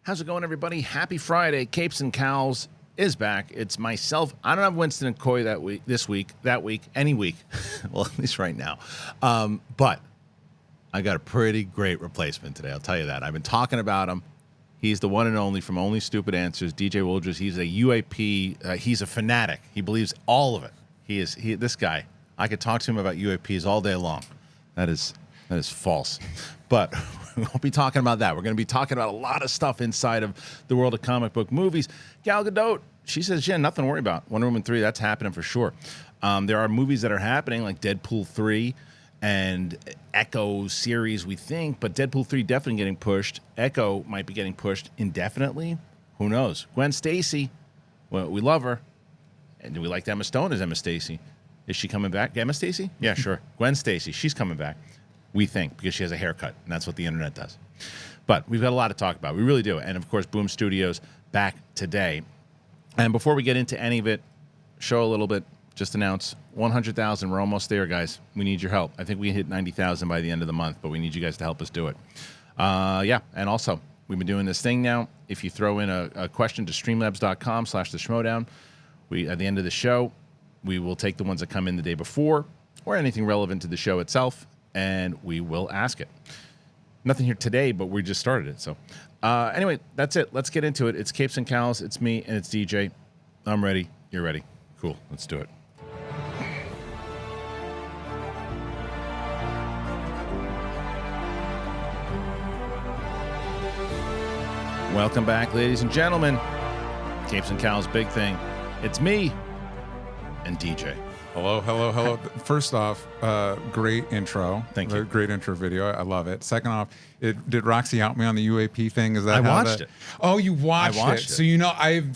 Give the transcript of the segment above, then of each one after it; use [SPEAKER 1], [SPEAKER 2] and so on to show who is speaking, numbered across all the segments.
[SPEAKER 1] How's it going, everybody? Happy Friday. Capes and Cowls is back. It's myself. I don't have Winston and Coy that week, this week, that week, any week. Well, at least right now. But I got a pretty great replacement today. I'll tell you that. I've been talking about him. He's the one and only from Only Stupid Answers, DJ Woldress. He's a UAP. He's a fanatic. He believes all of it. This guy. I could talk to him about UAPs all day long. That is false. But we won't be talking about that. We're going to be talking about a lot of stuff inside of the world of comic book movies. Gal Gadot, she says, yeah, nothing to worry about. Wonder Woman 3, that's happening for sure. There are movies that are happening like Deadpool 3 and Echo series, we think, but Deadpool 3 definitely getting pushed. Echo might be getting pushed indefinitely. Who knows? Gwen Stacy, well, we love her. And do we like Emma Stone as Emma Stacy? Is she coming back? Emma Stacy? Yeah, sure. Gwen Stacy, she's coming back. We think, because she has a haircut, and that's what the internet does. But we've got a lot to talk about. We really do. And, of course, Boom Studios back today. And before we get into any of it, show a little bit, just announce 100,000. We're almost there, guys. We need your help. I think we hit 90,000 by the end of the month, but we need you guys to help us do it. Yeah, and also, we've been doing this thing now. If you throw in a question to streamlabs.com/theschmodown, at the end of the show, we will take the ones that come in the day before or anything relevant to the show itself, and we will ask it. Nothing here today, but we just started it. So anyway, that's it. Let's get into it. It's Capes and Cowls. It's me, and it's DJ. I'm ready. You're ready. Cool. Let's do it. Welcome back, ladies and gentlemen. Capes and Cowls, big thing. It's me and DJ.
[SPEAKER 2] Hello, hello, hello. First off, great intro.
[SPEAKER 1] Thank you.
[SPEAKER 2] Great intro video. I love it. Second off, did Roxy help me on the UAP thing? Is that
[SPEAKER 1] I watched it.
[SPEAKER 2] Oh, you watched it.
[SPEAKER 1] it.
[SPEAKER 2] So you know I'm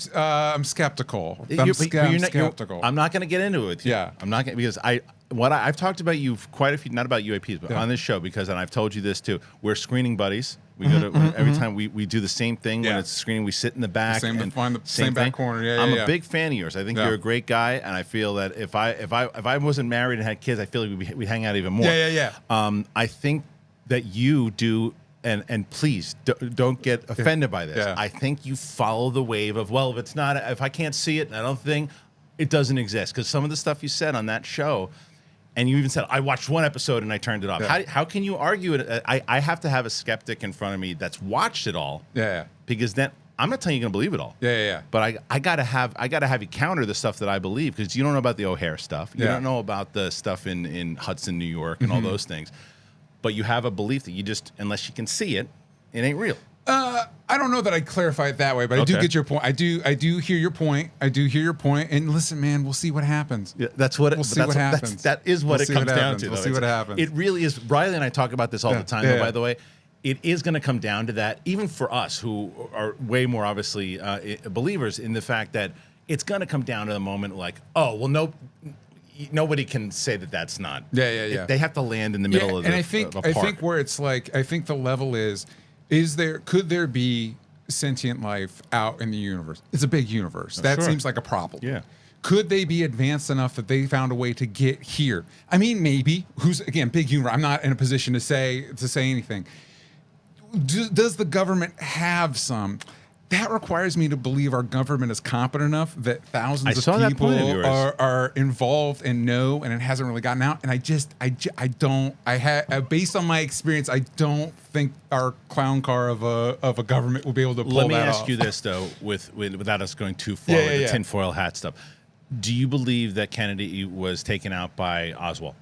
[SPEAKER 2] skeptical. I'm skeptical.
[SPEAKER 1] I'm not going to get into it with you.
[SPEAKER 2] Yeah.
[SPEAKER 1] I'm not going because I've talked about you quite a few, not about UAPs, but on this show, because, and I've told you this too, we're screening buddies. We go to every time we do the same thing when it's screening. We sit in the back and
[SPEAKER 2] find the same back corner. Yeah,
[SPEAKER 1] I'm a big fan of yours. I think you're a great guy, and I feel that if I wasn't married and had kids, I feel like we'd hang out even more.
[SPEAKER 2] Yeah.
[SPEAKER 1] I think that you do, and please don't get offended by this.
[SPEAKER 2] Yeah.
[SPEAKER 1] I think you follow the wave of, well, if I can't see it, and I don't think it doesn't exist, because some of the stuff you said on that show. And you even said, I watched one episode and I turned it off.
[SPEAKER 2] Yeah.
[SPEAKER 1] How can you argue it? I have to have a skeptic in front of me that's watched it all.
[SPEAKER 2] Yeah.
[SPEAKER 1] Because then I'm not telling you you're gonna believe it all.
[SPEAKER 2] Yeah.
[SPEAKER 1] But I gotta have you counter the stuff that I believe, because you don't know about the O'Hare stuff. You don't know about the stuff in Hudson, New York, and all those things. But you have a belief that you just, unless you can see it, it ain't real.
[SPEAKER 2] I don't know that I'd clarify it that way, but I do get your point. I do hear your point. And listen, man, we'll see what happens.
[SPEAKER 1] Yeah, that's what
[SPEAKER 2] we'll see what happens.
[SPEAKER 1] That is what it comes down to.
[SPEAKER 2] We'll see what happens.
[SPEAKER 1] It really is. Riley and I talk about this all the time, though, by the way. It is going to come down to that, even for us who are way more obviously believers in the fact that it's going to come down to the moment like, oh, well, nobody can say that that's not.
[SPEAKER 2] Yeah.
[SPEAKER 1] They have to land in the middle of the
[SPEAKER 2] and I think where it's like, I think the level could there be sentient life out in the universe? It's a big universe. That seems like a problem.
[SPEAKER 1] Yeah.
[SPEAKER 2] Could they be advanced enough that they found a way to get here? I mean, maybe. Again, big universe. I'm not in a position to say anything. Does the government have some? That requires me to believe our government is competent enough that thousands of people are involved and know, and it hasn't really gotten out. And based on my experience, I don't think our clown car of a government will be able to pull that off.
[SPEAKER 1] Let me ask you this, though, without us going too far with the tinfoil hat stuff. Do you believe that Kennedy was taken out by Oswald?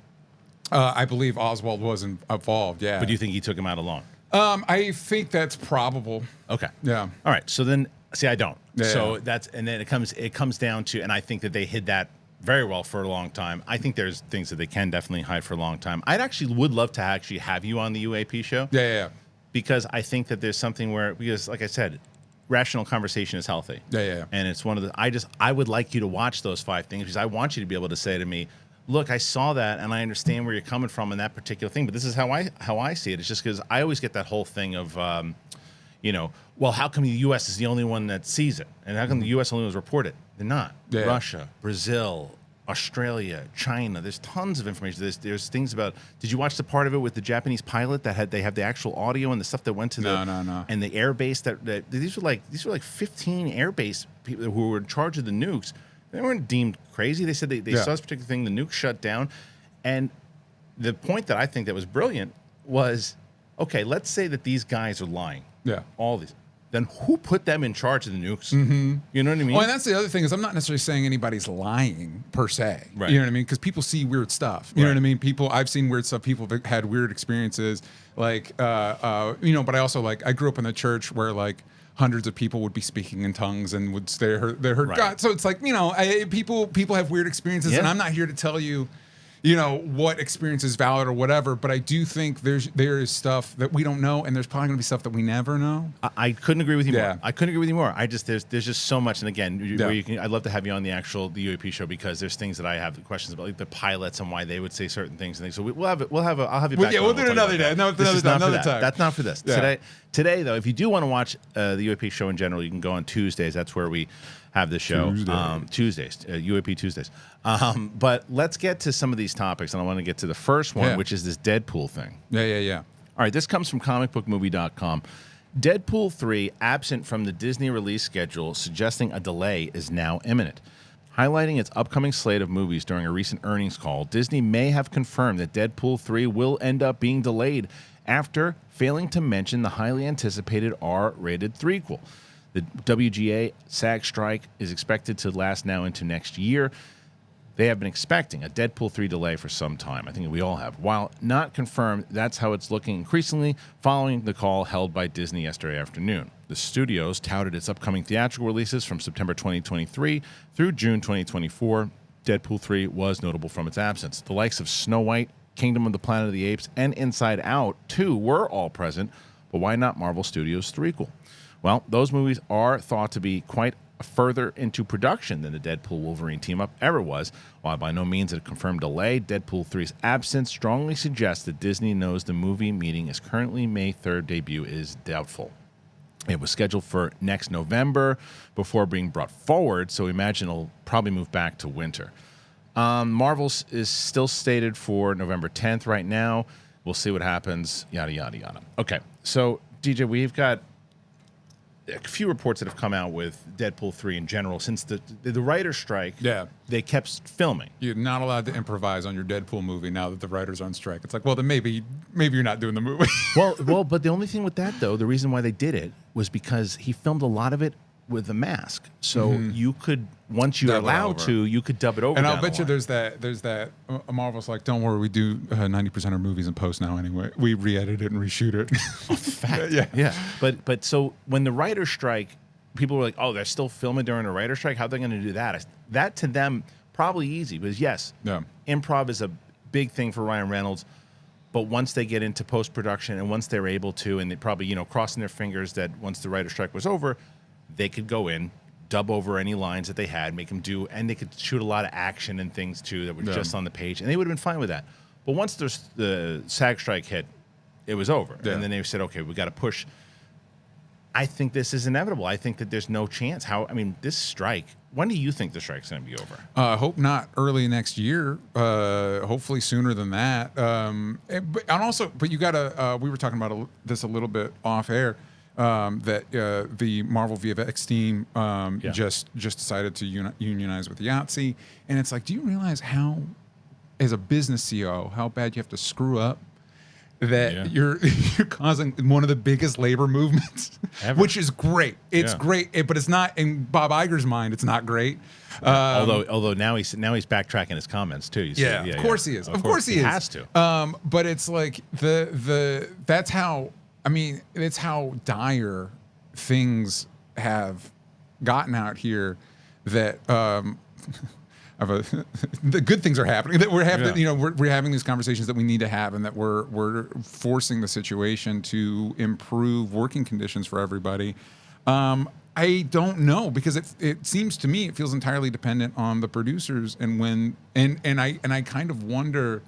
[SPEAKER 2] I believe Oswald was involved, yeah.
[SPEAKER 1] But do you think he took him out alone?
[SPEAKER 2] I think that's probable.
[SPEAKER 1] Okay.
[SPEAKER 2] Yeah.
[SPEAKER 1] All right. So then, see, I don't.
[SPEAKER 2] Yeah,
[SPEAKER 1] so and then it comes down to, and I think that they hid that very well for a long time. I think there's things that they can definitely hide for a long time. would love to actually have you on the UAP show.
[SPEAKER 2] Yeah.
[SPEAKER 1] Because I think that there's something because like I said, rational conversation is healthy.
[SPEAKER 2] Yeah.
[SPEAKER 1] And it's one of the, I would like you to watch those 5 things, because I want you to be able to say to me, look, I saw that, and I understand where you're coming from in that particular thing, but this is how I see it. It's just because I always get that whole thing of, well, how come the U.S. is the only one that sees it? And how come the U.S. only was reported? They're not.
[SPEAKER 2] Yeah.
[SPEAKER 1] Russia, Brazil, Australia, China. There's tons of information. There's things about. Did you watch the part of it with the Japanese pilot that they have the actual audio and the stuff that went to
[SPEAKER 2] No.
[SPEAKER 1] and the air base that these were like 15 air base people who were in charge of the nukes. They weren't deemed crazy. They said they saw this particular thing. The nuke shut down, and the point that I think that was brilliant was, okay, let's say that these guys are lying.
[SPEAKER 2] Yeah.
[SPEAKER 1] All these. Then who put them in charge of the nukes? Mm-hmm. You know what I mean?
[SPEAKER 2] Well, and that's the other thing is I'm not necessarily saying anybody's lying per se.
[SPEAKER 1] Right.
[SPEAKER 2] You know what I mean? Because people see weird stuff. You know what I mean? I've seen weird stuff. People have had weird experiences. Like, but I also I grew up in a church where hundreds of people would be speaking in tongues and would they heard
[SPEAKER 1] Right.
[SPEAKER 2] God. So it's people have weird experiences, and I'm not here to tell you, what experience is valid or whatever. But I do think there is stuff that we don't know, and there's probably going to be stuff that we never know.
[SPEAKER 1] I couldn't agree with you
[SPEAKER 2] Yeah.
[SPEAKER 1] more. I couldn't agree with you more. There's just so much, and again,
[SPEAKER 2] Yeah.
[SPEAKER 1] where I'd love to have you on the UAP show because there's things that I have questions about, like the pilots and why they would say certain things and things. So I'll have you back.
[SPEAKER 2] Yeah, we'll do it another day. No, another time.
[SPEAKER 1] That's not for this.
[SPEAKER 2] Yeah.
[SPEAKER 1] Today, though, if you do want to watch the UAP show in general, you can go on Tuesdays. That's where we have the show. Tuesdays, UAP Tuesdays. But let's get to some of these topics, and I want to get to the first one, which is this Deadpool thing.
[SPEAKER 2] Yeah.
[SPEAKER 1] All right, this comes from comicbookmovie.com. Deadpool 3 absent from the Disney release schedule, suggesting a delay is now imminent. Highlighting its upcoming slate of movies during a recent earnings call, Disney may have confirmed that Deadpool 3 will end up being delayed after failing to mention the highly anticipated R-rated threequel. The WGA SAG strike is expected to last now into next year. They have been expecting a Deadpool 3 delay for some time. I think we all have. While not confirmed, that's how it's looking increasingly following the call held by Disney yesterday afternoon. The studios touted its upcoming theatrical releases from September 2023 through June 2024. Deadpool 3 was notable from its absence. The likes of Snow White, Kingdom of the Planet of the Apes, and Inside Out 2 were all present, but why not Marvel Studios' threequel? Well, those movies are thought to be quite further into production than the Deadpool Wolverine team-up ever was. While by no means a confirmed delay, Deadpool 3's absence strongly suggests that Disney knows the movie meeting its currently May 3rd debut is doubtful. It was scheduled for next November before being brought forward, so we imagine it'll probably move back to winter. Marvel's is still stated for November 10th right now. We'll see what happens, yada, yada, yada. Okay, so DJ, we've got a few reports that have come out with Deadpool 3 in general since the writer's strike.
[SPEAKER 2] Yeah.
[SPEAKER 1] They kept filming.
[SPEAKER 2] You're not allowed to improvise on your Deadpool movie now that the writers are on strike. It's like, well, then maybe you're not doing the movie.
[SPEAKER 1] well, but the only thing with that, though, the reason why they did it was because he filmed a lot of it with a mask. So you could, once you're allowed to, you could dub it over.
[SPEAKER 2] And I'll bet you there's that Marvel's like, don't worry, we do 90% of movies in post now anyway. We re-edit it and reshoot it.
[SPEAKER 1] Fact.
[SPEAKER 2] Yeah.
[SPEAKER 1] But so when the writer's strike, people were like, oh, they're still filming during a writer's strike? How are they going to do that? That to them, probably easy. Because yes, improv is a big thing for Ryan Reynolds. But once they get into post-production and once they're able to, and they probably, crossing their fingers that once the writer's strike was over, they could go in, dub over any lines that they had, make them do, and they could shoot a lot of action and things too that were just on the page, and they would have been fine with that. But once the SAG strike hit, it was over. And then they said, okay, we got to push. I think this is inevitable. I think that there's no chance. This strike, when do you think the strike's going to be over?
[SPEAKER 2] I hope not early next year. Hopefully sooner than that. But you got to, we were talking about this a little bit off air. That the Marvel VFX team just decided to unionize with Yahtzee, and it's like, do you realize how, as a business CEO, how bad you have to screw up that you're causing one of the biggest labor movements, which is great. It's great, but it's not in Bob Iger's mind. It's not great.
[SPEAKER 1] Although now he's backtracking his comments too.
[SPEAKER 2] Of course he is. Of course he
[SPEAKER 1] has to.
[SPEAKER 2] But it's like that's how. I mean, it's how dire things have gotten out here that the good things are happening. That we're having, we're having these conversations that we need to have, and that we're forcing the situation to improve working conditions for everybody. I don't know, because it seems to me it feels entirely dependent on the producers, and I kind of wonder.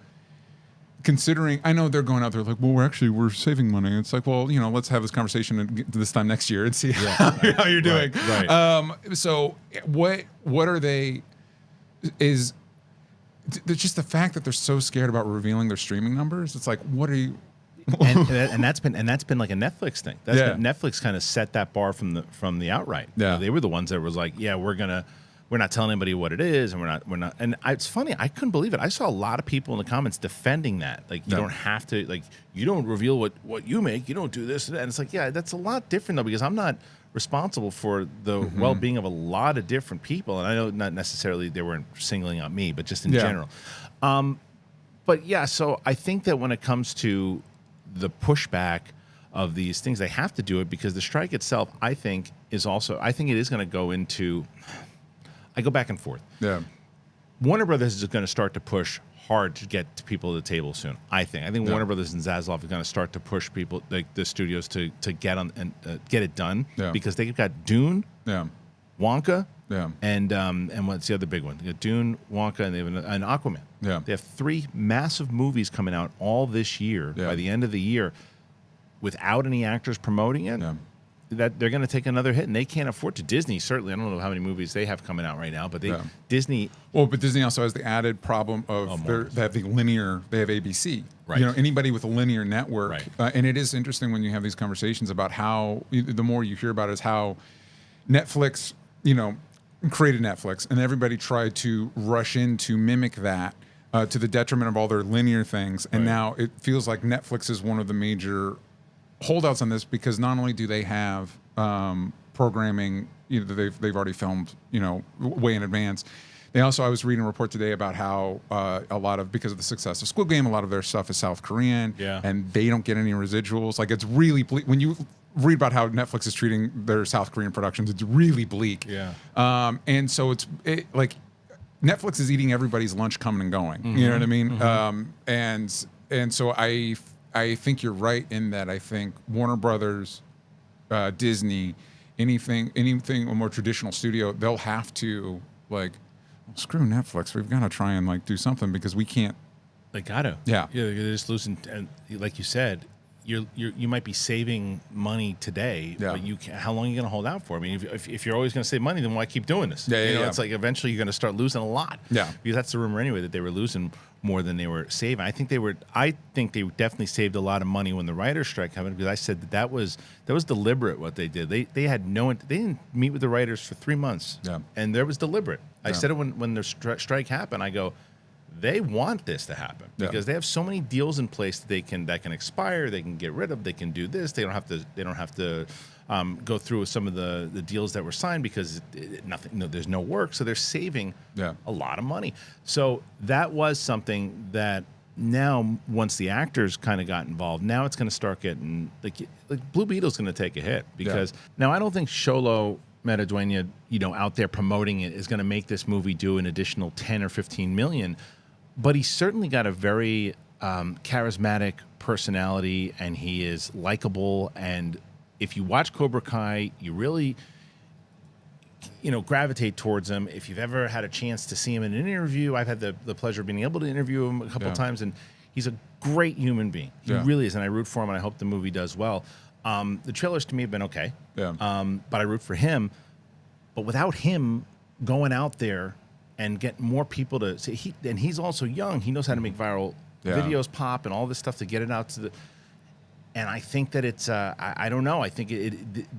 [SPEAKER 2] Considering, I know they're going out there like, well, we're saving money. It's like, well, let's have this conversation this time next year and see how you're doing.
[SPEAKER 1] Right.
[SPEAKER 2] So what are they? Is just the fact that they're so scared about revealing their streaming numbers. It's like, what are you?
[SPEAKER 1] and that's been like a Netflix thing. Netflix kind of set that bar from the outright.
[SPEAKER 2] Yeah.
[SPEAKER 1] You know, they were the ones that was like, yeah, we're not telling anybody what it is, and we're not. And it's funny, I couldn't believe it. I saw a lot of people in the comments defending that. Like, you don't have to, like, you don't reveal what you make. You don't do this, and it's like, yeah, that's a lot different though, because I'm not responsible for the well-being of a lot of different people, and I know not necessarily they weren't singling out me, but just in general. But yeah, so I think that when it comes to the pushback of these things, they have to do it because the strike itself, I think it is going to go into. I go back and forth.
[SPEAKER 2] Yeah.
[SPEAKER 1] Warner Brothers is going to start to push hard to get to people at the table soon. I think Warner Brothers and Zaslav are going to start to push people, like the studios, to get on and get it done because they've got Dune, Wonka, and what's the other big one? They got Dune, Wonka, and they have an Aquaman.
[SPEAKER 2] Yeah.
[SPEAKER 1] They have 3 massive movies coming out all this year. By the end of the year, without any actors promoting it. Yeah. That they're going to take another hit, and they can't afford to. Disney, certainly, I don't know how many movies they have coming out right now, but Disney.
[SPEAKER 2] Well, but Disney also has the added problem of they have the linear. They have ABC.
[SPEAKER 1] Right.
[SPEAKER 2] You know, anybody with a linear network,
[SPEAKER 1] right.
[SPEAKER 2] And it is interesting when you have these conversations about how the more you hear about it is how Netflix, created Netflix, and everybody tried to rush in to mimic that. To the detriment of all their linear things, and now it feels like Netflix is one of the major holdouts on this because not only do they have programming, that they've already filmed, way in advance. They also, I was reading a report today about how because of the success of Squid Game, a lot of their stuff is South Korean, and they don't get any residuals. Like, it's really bleak. When you read about how Netflix is treating their South Korean productions, it's really bleak.
[SPEAKER 1] Yeah.
[SPEAKER 2] And so like Netflix is eating everybody's lunch coming and going. Mm-hmm. You know what I mean? Mm-hmm. And so I think you're right in that. I think Warner Brothers, Disney, anything a more traditional studio, they'll have to screw Netflix. We've got to try and do something because we can't.
[SPEAKER 1] They got to.
[SPEAKER 2] Yeah.
[SPEAKER 1] They're just losing. And like you said, you might be saving money today, but how long are you going to hold out for? I mean, if you're always going to save money, then why keep doing this? It's like eventually you're going to start losing a lot. Yeah. Because that's the rumor anyway, that they were losing more than they were saving. I think they definitely saved a lot of money when the writer's strike happened, because I said that was deliberate what they did. They didn't meet with the writers for 3 months. Yeah. And that was deliberate. I said it when the strike happened. I go, they want this to happen because they have so many deals in place that can expire. They can get rid of. They can do this. They don't have to go through with some of the deals that were signed because there's no work. So they're saving a lot of money. So that was something that now, once the actors kind of got involved, now it's going to start getting like Blue Beetle's going to take a hit because now I don't think Xolo Maridueña, out there promoting it is going to make this movie do an additional 10 or 15 million. But he's certainly got a very charismatic personality, and he is likable. And if you watch Cobra Kai, you really, gravitate towards him. If you've ever had a chance to see him in an interview, I've had the pleasure of being able to interview him a couple of times, and he's a great human being. He really is, and I root for him, and I hope the movie does well. The trailers to me have been okay, but I root for him. But without him going out there and get more people to see, and he's also young. He knows how to make viral videos pop and all this stuff to get it out to the. And I think that it's I don't know. I think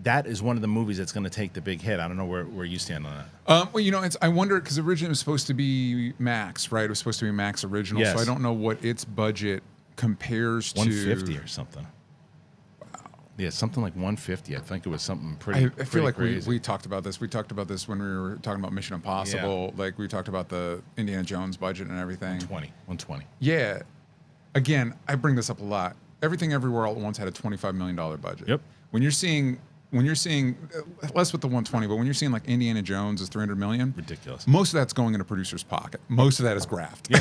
[SPEAKER 1] that is one of the movies that's going to take the big hit. I don't know where you stand on that.
[SPEAKER 2] Well, I wonder because originally it was supposed to be Max, right? It was supposed to be Max original. Yes. So I don't know what its budget compares to.
[SPEAKER 1] 150 or something. Yeah, something like 150. I think it was something pretty.
[SPEAKER 2] I feel like
[SPEAKER 1] crazy.
[SPEAKER 2] we talked about this. We talked about this when we were talking about Mission Impossible. Yeah. Like we talked about the Indiana Jones budget and everything.
[SPEAKER 1] 120.
[SPEAKER 2] Yeah. Again, I bring this up a lot. Everything Everywhere All at Once had a $25 million budget. Yep. When you're seeing less with the 120, but when you're seeing like Indiana Jones is 300 million,
[SPEAKER 1] ridiculous.
[SPEAKER 2] Most of that's going in a producer's pocket. Most of that is graft. Yeah.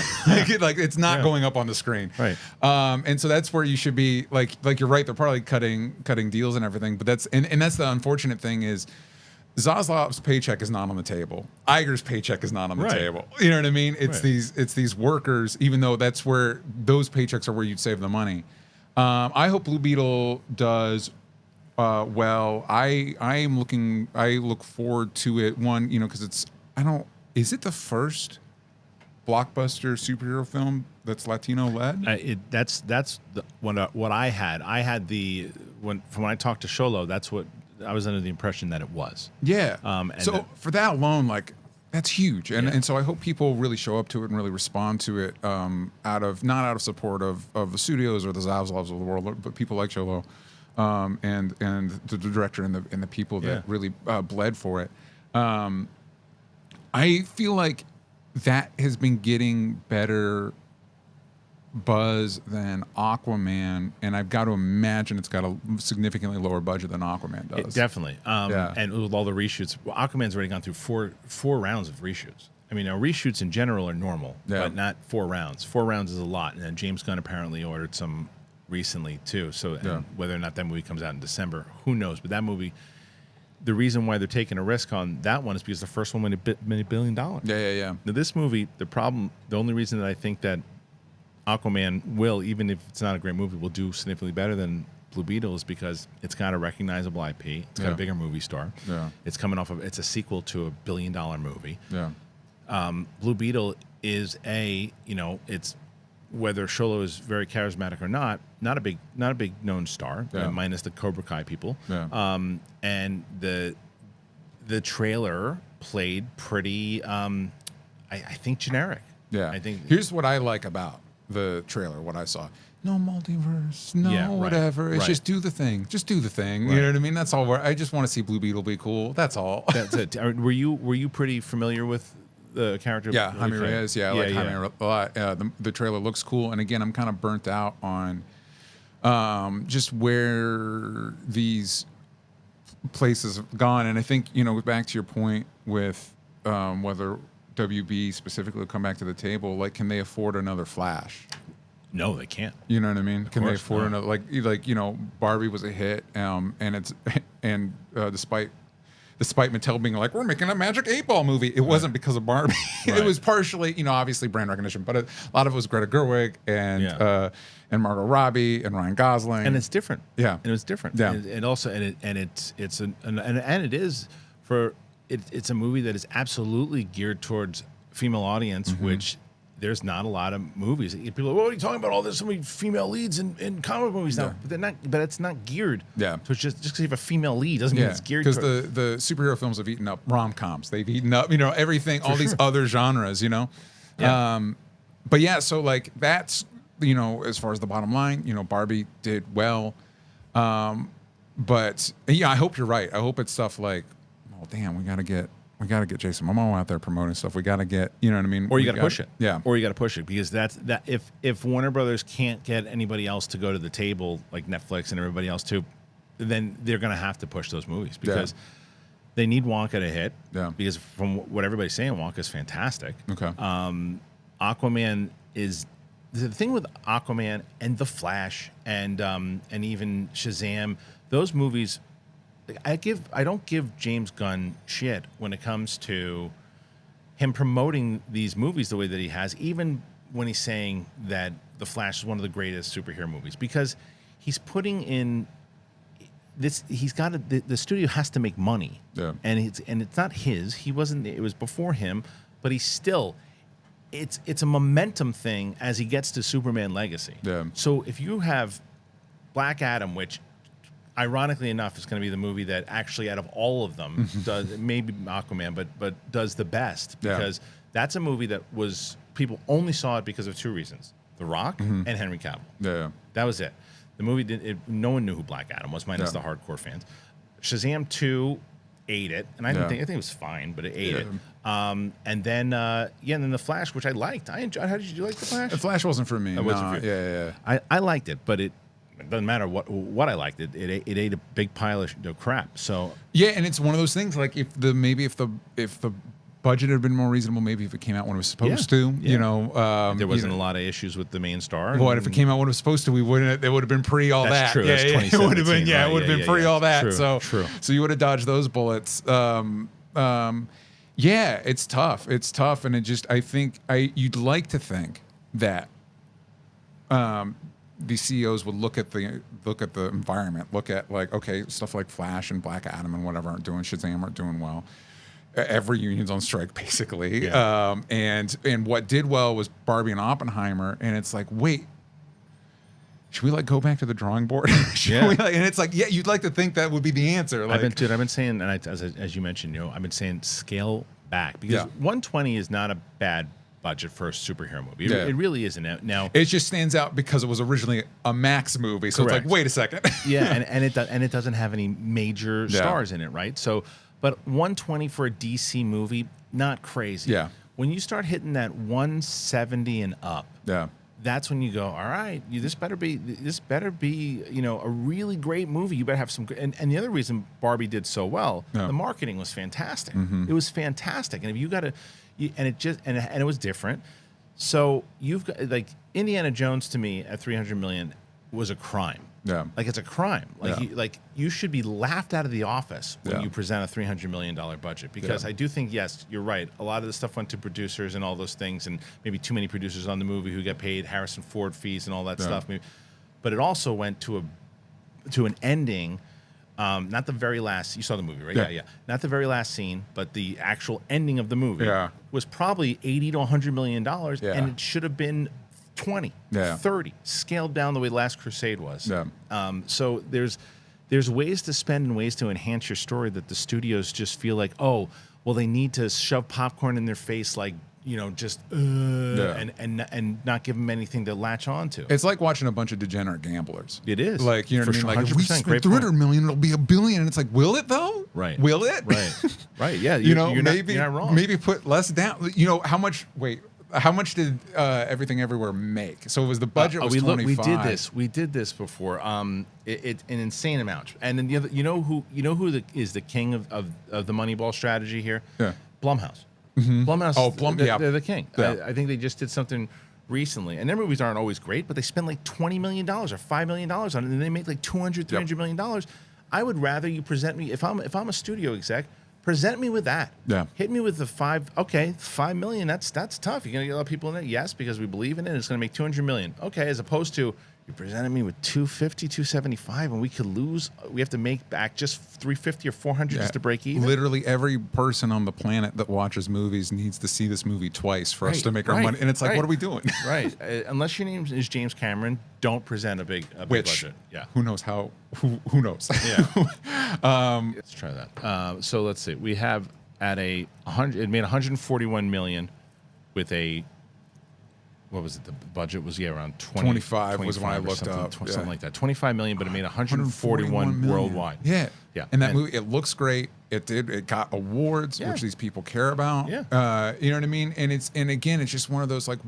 [SPEAKER 2] like it's not going up on the screen.
[SPEAKER 1] Right.
[SPEAKER 2] And so that's where you should be. Like you're right. They're probably cutting deals and everything. But that's the unfortunate thing is Zaslav's paycheck is not on the table. Iger's paycheck is not on the table. You know what I mean? It's these workers. Even though that's where those paychecks are where you'd save the money. I hope Blue Beetle does. Well, I look forward to it. One, because is it the first blockbuster superhero film that's Latino led.
[SPEAKER 1] That's what I had. I had when I talked to Sholo, that's what I was under the impression that it was.
[SPEAKER 2] Yeah.
[SPEAKER 1] And
[SPEAKER 2] So for that alone, like that's huge, and so I hope people really show up to it and really respond to it, not out of support of the studios or the Zavzlavs of the world, but people like Sholo, and the director and the people that really bled for it. I feel like that has been getting better buzz than Aquaman, and I've got to imagine it's got a significantly lower budget than Aquaman does.
[SPEAKER 1] Definitely. And with all the reshoots, Aquaman's already gone through four rounds of reshoots. I mean, reshoots in general are normal, but not 4 rounds. 4 rounds is a lot, and then James Gunn apparently ordered some recently too. So whether or not that movie comes out in December, who knows? But that movie, the reason why they're taking a risk on that one is because the first one made $1 billion.
[SPEAKER 2] Yeah.
[SPEAKER 1] Now this movie, the only reason that I think that Aquaman will, even if it's not a great movie, will do significantly better than Blue Beetle is because it's got a recognizable IP. It's got a bigger movie star.
[SPEAKER 2] Yeah.
[SPEAKER 1] It's coming off of, it's a sequel to a $1 billion movie.
[SPEAKER 2] Yeah.
[SPEAKER 1] Blue Beetle is it's whether Sholo is very charismatic or not a big known star, minus the Cobra Kai people.
[SPEAKER 2] Yeah.
[SPEAKER 1] And the trailer played pretty, I think, generic.
[SPEAKER 2] Yeah.
[SPEAKER 1] I think
[SPEAKER 2] here's what I like about the trailer, what I saw. No multiverse, no whatever. It's just do the thing. Just do the thing. Right. You know what I mean? That's all. I just want to see Blue Beetle be cool. That's all.
[SPEAKER 1] That's it. Were you pretty familiar with the character?
[SPEAKER 2] Yeah, Jaime Reyes. Yeah, I like Jaime a lot. The trailer looks cool, and again, I'm kind of burnt out on just where these places have gone. And I think back to your point with whether WB specifically will come back to the table. Like, can they afford another Flash?
[SPEAKER 1] No, they can't.
[SPEAKER 2] You know what I mean? Can they afford another? Like Barbie was a hit, and despite Mattel being like, we're making a Magic 8-Ball movie, it wasn't because of Barbie. It was partially, obviously brand recognition, but a lot of it was Greta Gerwig and Margot Robbie and Ryan Gosling,
[SPEAKER 1] and it's different. Yeah, and it was different.
[SPEAKER 2] Yeah,
[SPEAKER 1] and also it's a movie that is absolutely geared towards female audience, which there's not a lot of movies. People are like, what are you talking about? All there's so many female leads in comic movies now, but they're not. But it's not geared. Yeah, so it's just because you have a female lead doesn't mean it's geared.
[SPEAKER 2] Because the superhero films have eaten up rom-coms. They've eaten up everything, all these other genres. Yeah. But yeah, so like that's as far as the bottom line, Barbie did well. But yeah, I hope you're right. I hope it's stuff like, oh damn, we gotta get Jason Momoa out there promoting stuff. We gotta get, you know what I mean?
[SPEAKER 1] Or you gotta push it.
[SPEAKER 2] Yeah.
[SPEAKER 1] Or you gotta push it because that if Warner Brothers can't get anybody else to go to the table like Netflix and everybody else too, then they're gonna have to push those movies because they need Wonka to hit. Yeah. Because from what everybody's saying, Wonka's fantastic. Okay. Aquaman is the thing with Aquaman and The Flash and even Shazam. Those movies. I don't give James Gunn shit when it comes to him promoting these movies the way that he has, even when he's saying that The Flash is one of the greatest superhero movies, because he's putting in this. He's got the studio has to make money, and it's not his. He wasn't. It was before him, but he's still. It's a momentum thing as he gets to Superman Legacy. Yeah. So if you have Black Adam, which ironically enough, it's going to be the movie that actually, out of all of them, does maybe Aquaman, but does the best because that's a movie that was people only saw it because of 2 reasons: The Rock and Henry Cavill. Yeah, that was it. The movie no one knew who Black Adam was, minus the hardcore fans. Shazam 2 ate it, and I think it was fine, but it ate it. And then then The Flash, which I liked. I enjoyed. How did you like The Flash?
[SPEAKER 2] The Flash wasn't for me.
[SPEAKER 1] It wasn't for you. Yeah. I liked it, but it doesn't matter what I liked. It ate a big pile of crap. So
[SPEAKER 2] yeah, and it's one of those things. Like if the budget had been more reasonable, maybe if it came out when it was supposed to,
[SPEAKER 1] there wasn't a lot of issues with the main star.
[SPEAKER 2] What if it came out when it was supposed to? We wouldn't. It would have been pre all
[SPEAKER 1] That's
[SPEAKER 2] that.
[SPEAKER 1] True.
[SPEAKER 2] Yeah,
[SPEAKER 1] That's
[SPEAKER 2] it would have been. Yeah, it would have been pre all that.
[SPEAKER 1] True.
[SPEAKER 2] So you would have dodged those bullets. Yeah, it's tough. It's tough, and I think you'd like to think that these CEOs would look at the environment, look at like, okay, stuff like Flash and Black Adam and whatever aren't doing, Shazam aren't doing well, every union's on strike basically.
[SPEAKER 1] Yeah.
[SPEAKER 2] And what did well was Barbie and Oppenheimer, and it's like, wait, should we like go back to the drawing board?
[SPEAKER 1] Yeah.
[SPEAKER 2] And it's like, yeah, you'd like to think that would be the answer. Like,
[SPEAKER 1] I've been saying, and as you mentioned, I've been saying scale back, because
[SPEAKER 2] Yeah.
[SPEAKER 1] 120 is not a bad budget for a superhero movie.
[SPEAKER 2] Yeah.
[SPEAKER 1] It really isn't. Now
[SPEAKER 2] it just stands out because it was originally a Max movie, so
[SPEAKER 1] Correct.
[SPEAKER 2] it's like, wait a second.
[SPEAKER 1] yeah, and it doesn't have any major stars in it, right? So, but 120 for a DC movie, not crazy.
[SPEAKER 2] Yeah.
[SPEAKER 1] When you start hitting that 170 and up,
[SPEAKER 2] Yeah.
[SPEAKER 1] that's when you go, all right, this better be a really great movie. You better have some. And the other reason Barbie did so well,
[SPEAKER 2] Yeah.
[SPEAKER 1] the marketing was fantastic.
[SPEAKER 2] Mm-hmm.
[SPEAKER 1] It was fantastic, and if you got to, and it was different. So you've got, like, Indiana Jones to me at 300 million was a crime.
[SPEAKER 2] Yeah.
[SPEAKER 1] Like, it's a crime. Like,
[SPEAKER 2] Yeah.
[SPEAKER 1] you should be laughed out of the office when
[SPEAKER 2] Yeah.
[SPEAKER 1] you present a $300 million budget, because
[SPEAKER 2] Yeah.
[SPEAKER 1] I do think, yes, you're right. A lot of the stuff went to producers and all those things, and maybe too many producers on the movie who get paid Harrison Ford fees and all that
[SPEAKER 2] Yeah.
[SPEAKER 1] stuff. But it also went to an ending. Not the very last. You saw the movie, right?
[SPEAKER 2] Yeah.
[SPEAKER 1] Yeah. Not the very last scene, but the actual ending of the movie
[SPEAKER 2] Yeah.
[SPEAKER 1] was probably $80 to $100 million,
[SPEAKER 2] Yeah.
[SPEAKER 1] and it should have been 20,
[SPEAKER 2] Yeah.
[SPEAKER 1] 30, scaled down the way Last Crusade was.
[SPEAKER 2] Yeah.
[SPEAKER 1] So there's ways to spend and ways to enhance your story that the studios just feel like, oh, well, they need to shove popcorn in their face, like, just and not give them anything to latch on to.
[SPEAKER 2] It's like watching a bunch of degenerate gamblers.
[SPEAKER 1] It is.
[SPEAKER 2] Like, you know
[SPEAKER 1] For
[SPEAKER 2] what I mean?
[SPEAKER 1] sure,
[SPEAKER 2] Like, if we
[SPEAKER 1] 100%,
[SPEAKER 2] spend
[SPEAKER 1] great
[SPEAKER 2] 300
[SPEAKER 1] point.
[SPEAKER 2] million, it'll be $1 billion. And it's like, will it though?
[SPEAKER 1] Right.
[SPEAKER 2] Will it?
[SPEAKER 1] Right. Right. Yeah.
[SPEAKER 2] You're
[SPEAKER 1] you're not wrong.
[SPEAKER 2] Maybe put less down. How much? Wait, how much did Everything Everywhere make? So it was the budget was 25.
[SPEAKER 1] We did this before. It an insane amount. And then the other, who is the king of the Moneyball strategy here?
[SPEAKER 2] Yeah.
[SPEAKER 1] Blumhouse. Blumhouse.
[SPEAKER 2] Oh,
[SPEAKER 1] They're the king.
[SPEAKER 2] Yeah.
[SPEAKER 1] I think they just did something recently, and their movies aren't always great, but they spend like $20 million or $5 million on it, and they make like $200-300 million. I would rather you present me, if I'm a studio exec, present me with that.
[SPEAKER 2] Yeah.
[SPEAKER 1] Hit me with the $5 million. That's tough. You're gonna get a lot of people in it, yes, because we believe in it. It's gonna make $200 million. Okay, as opposed to, you presented me with 250, 275, and we could lose. We have to make back just 350 or 400 just to break even.
[SPEAKER 2] Literally every person on the planet that watches movies needs to see this movie twice for us to make our money. And it's like, what are we doing?
[SPEAKER 1] Right. Unless your name is James Cameron, don't present a big
[SPEAKER 2] Which,
[SPEAKER 1] budget. Yeah.
[SPEAKER 2] who knows how? Who knows?
[SPEAKER 1] Yeah. Let's try that. So let's see. We have at it made 141 million with a. What was it? The budget was around
[SPEAKER 2] 25 was when I looked
[SPEAKER 1] something,
[SPEAKER 2] up.
[SPEAKER 1] something like that. 25 million, but it made 141
[SPEAKER 2] million.
[SPEAKER 1] worldwide.
[SPEAKER 2] Yeah.
[SPEAKER 1] Yeah.
[SPEAKER 2] And that movie, it looks great. It got awards,
[SPEAKER 1] Yeah.
[SPEAKER 2] which these people care about.
[SPEAKER 1] Yeah.
[SPEAKER 2] You know what I mean? And again, it's just one of those like,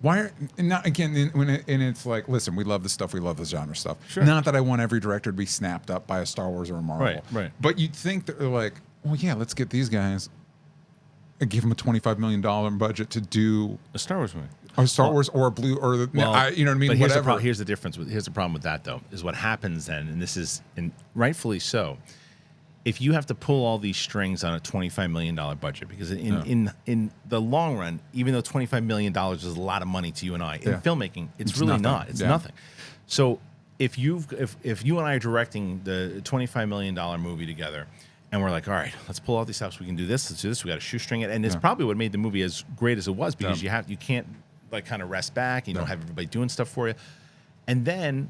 [SPEAKER 2] why are not again and it's like, listen, we love this stuff, we love the genre stuff.
[SPEAKER 1] Sure.
[SPEAKER 2] Not that I want every director to be snapped up by a Star Wars or a Marvel.
[SPEAKER 1] Right.
[SPEAKER 2] But you'd think that they're like, well, yeah, let's get these guys and give them a $25 million budget to do
[SPEAKER 1] A Star Wars movie.
[SPEAKER 2] or Star Wars or a blue or the, you know what I mean?
[SPEAKER 1] But
[SPEAKER 2] Whatever.
[SPEAKER 1] here's the difference. Here's the problem with that, though, is what happens then, and this is, and rightfully so, if you have to pull all these strings on a $25 million budget, because in the long run, even though $25 million is a lot of money to you and I, in filmmaking, it's really
[SPEAKER 2] nothing.
[SPEAKER 1] not. It's nothing. So if you and I are directing the $25 million movie together, and we're like, all right, let's pull all these stops. We can do this. Let's do this. We got to shoestring it, and it's probably what made the movie as great as it was, because you can't like kind of rest back. You don't have everybody doing stuff for you, and then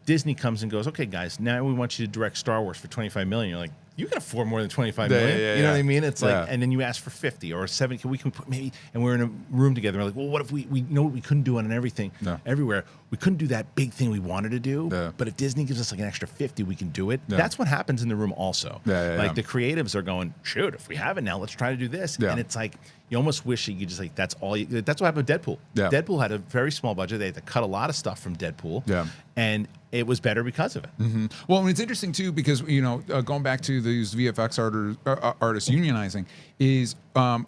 [SPEAKER 1] Disney comes and goes, okay, guys, now we want you to direct Star Wars for $25 million. You're like, you can afford more than $25 million. You know what I mean? It's like, and then you ask for 50 or 70. We can put maybe, and we're in a room together. We're like, well, what if we know what we couldn't do on everything, everywhere? We couldn't do that big thing we wanted to do. But if Disney gives us like an extra 50, we can do it. That's what happens in the room also. Like the creatives are going, shoot, if we have it now, let's try to do this. And it's like, you almost wish that you just like, that's all you, that's what happened with Deadpool. Deadpool had a very small budget. They had to cut a lot of stuff from Deadpool. And it was better because of it.
[SPEAKER 2] Well, and it's interesting too, because, going back to these VFX artists unionizing is, a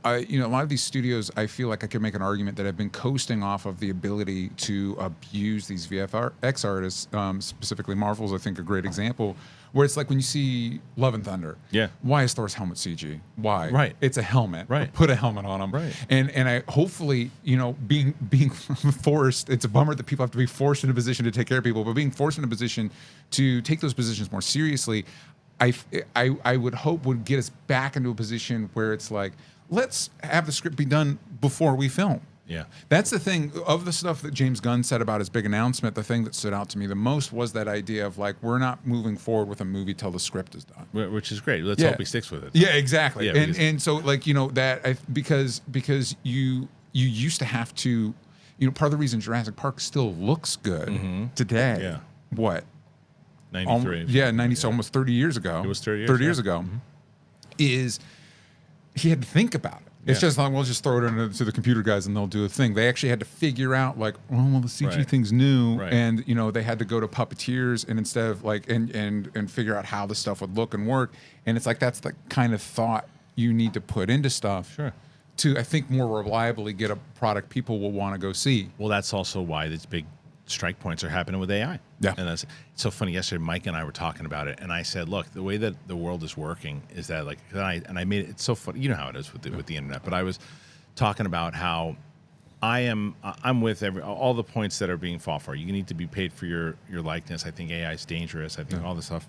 [SPEAKER 2] lot of these studios, I feel like I could make an argument that have been coasting off of the ability to abuse these VFX artists, specifically Marvel's, I think, a great example, where it's like when you see Love and Thunder. Why is Thor's helmet CG? Why? It's a helmet. Put a helmet on him. And I hopefully, being forced, it's a bummer that people have to be forced in a position to take care of people, but being forced in a position to take those positions more seriously, I would hope would get us back into a position where it's like, let's have the script be done before we film.
[SPEAKER 1] Yeah.
[SPEAKER 2] That's the thing of the stuff that James Gunn said about his big announcement. The thing that stood out to me the most was that idea of like, we're not moving forward with a movie till the script is done,
[SPEAKER 1] Which is great. Let's hope he sticks with it.
[SPEAKER 2] Yeah, exactly.
[SPEAKER 1] Yeah,
[SPEAKER 2] and so like, because you used to have to, part of the reason Jurassic Park still looks good today.
[SPEAKER 1] Yeah.
[SPEAKER 2] What?
[SPEAKER 1] 93.
[SPEAKER 2] 90, so almost 30 years ago.
[SPEAKER 1] It was 30 years.
[SPEAKER 2] 30 years ago. Is he had to think about it. It's just like, we'll just throw it into the computer guys and they'll do a thing. They actually had to figure out like, the CG thing's new.
[SPEAKER 1] Right.
[SPEAKER 2] And, they had to go to puppeteers and instead of like, and figure out how the stuff would look and work. And it's like, that's the kind of thought you need to put into stuff.
[SPEAKER 1] Sure.
[SPEAKER 2] To, I think, more reliably get a product people will want to go see.
[SPEAKER 1] Well, that's also why these big strike points are happening with AI.
[SPEAKER 2] Yeah.
[SPEAKER 1] And that's it's so funny. Yesterday, Mike and I were talking about it, and I said, look, the way that the world is working is that, like, and I made it, it's so funny. You know how it is with the internet, but I was talking about how I'm with all the points that are being fought for. You need to be paid for your likeness. I think AI is dangerous. I think all this stuff.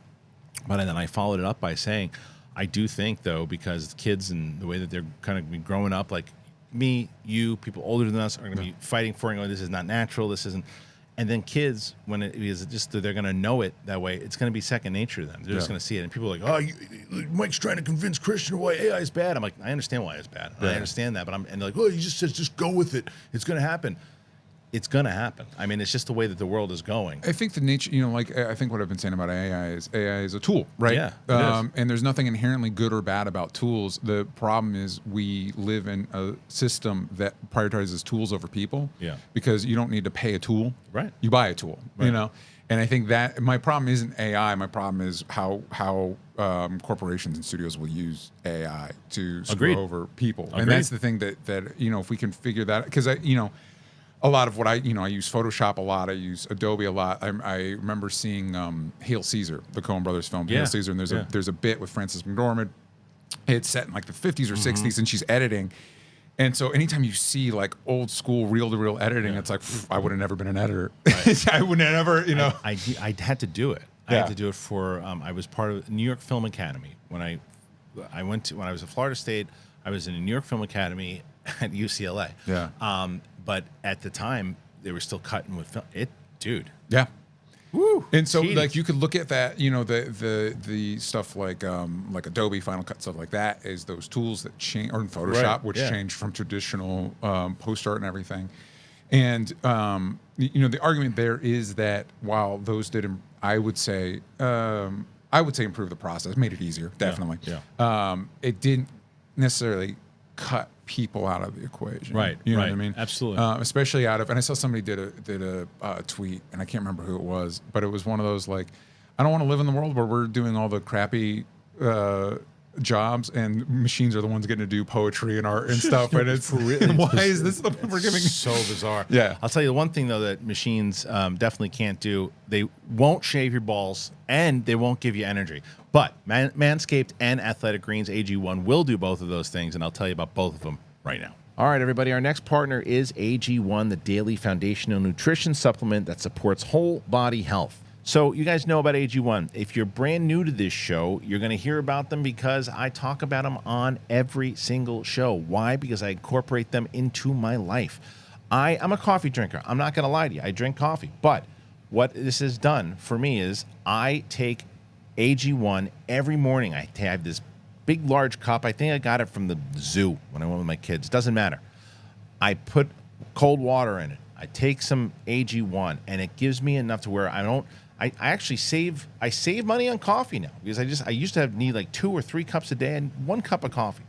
[SPEAKER 1] But then I followed it up by saying, I do think, though, because kids and the way that they're kind of growing up, like me, you, people older than us are going to be fighting for it, going, this is not natural, this isn't. And then kids, when it is just they're going to know it that way, it's going to be second nature to them. They're just going to see it. And people are like, Mike's trying to convince Kristian why AI is bad. I'm like, I understand why it's bad. I understand that. But and they're like, well, he just says, just go with it. It's going to happen. It's going to happen. I mean, it's just the way that the world is going.
[SPEAKER 2] I think the nature, I think what I've been saying about AI is a tool, right?
[SPEAKER 1] Yeah, it is.
[SPEAKER 2] And there's nothing inherently good or bad about tools. The problem is we live in a system that prioritizes tools over people.
[SPEAKER 1] Yeah.
[SPEAKER 2] Because you don't need to pay a tool.
[SPEAKER 1] Right.
[SPEAKER 2] You buy a tool,
[SPEAKER 1] Right.
[SPEAKER 2] And I think that my problem isn't AI. My problem is how corporations and studios will use AI to screw over people. And that's the thing that if we can figure that, because a lot of what I use Photoshop a lot. I use Adobe a lot. I remember seeing Hail Caesar, the Coen Brothers film, Hail Caesar, and there's a bit with Frances McDormand. It's set in like the 50s or 60s, and she's editing. And so anytime you see like old school reel-to-reel editing, it's like, I would have never been an editor. Right. I would have never,
[SPEAKER 1] I had to do it. I had to do it for, I was part of the New York Film Academy. When I was at Florida State, I was in the New York Film Academy at UCLA.
[SPEAKER 2] Yeah.
[SPEAKER 1] But at the time, they were still cutting with film. Dude.
[SPEAKER 2] Yeah.
[SPEAKER 1] Woo.
[SPEAKER 2] And so, like, you could look at that, the stuff like Adobe, Final Cut, stuff like that, is those tools that change, or in Photoshop, which changed from traditional post art and everything. And the argument there is that while those did, I would say improve the process, made it easier, definitely.
[SPEAKER 1] Yeah.
[SPEAKER 2] It didn't necessarily cut people out of the equation,
[SPEAKER 1] right?
[SPEAKER 2] You know what I mean?
[SPEAKER 1] Absolutely.
[SPEAKER 2] Especially and I saw somebody did a tweet, and I can't remember who it was, but it was one of those like, I don't want to live in the world where we're doing all the crappy jobs and machines are the ones getting to do poetry and art and stuff. And it's why is this the we're giving?
[SPEAKER 1] So bizarre.
[SPEAKER 2] Yeah.
[SPEAKER 1] I'll tell you the one thing though that machines definitely can't do. They won't shave your balls and they won't give you energy. But Manscaped and Athletic Greens AG1 will do both of those things, and I'll tell you about both of them right now. All right, everybody. Our next partner is AG1, the daily foundational nutrition supplement that supports whole body health. So you guys know about AG1. If you're brand new to this show, you're going to hear about them because I talk about them on every single show. Why? Because I incorporate them into my life. I'm a coffee drinker. I'm not going to lie to you. I drink coffee. But what this has done for me is I take AG1 every morning. I have this big, large cup. I think I got it from the zoo when I went with my kids. Doesn't matter. I put cold water in it. I take some AG1, and it gives me enough to where I actually save money on coffee now because I used to need like 2 or 3 cups a day and 1 cup of coffee.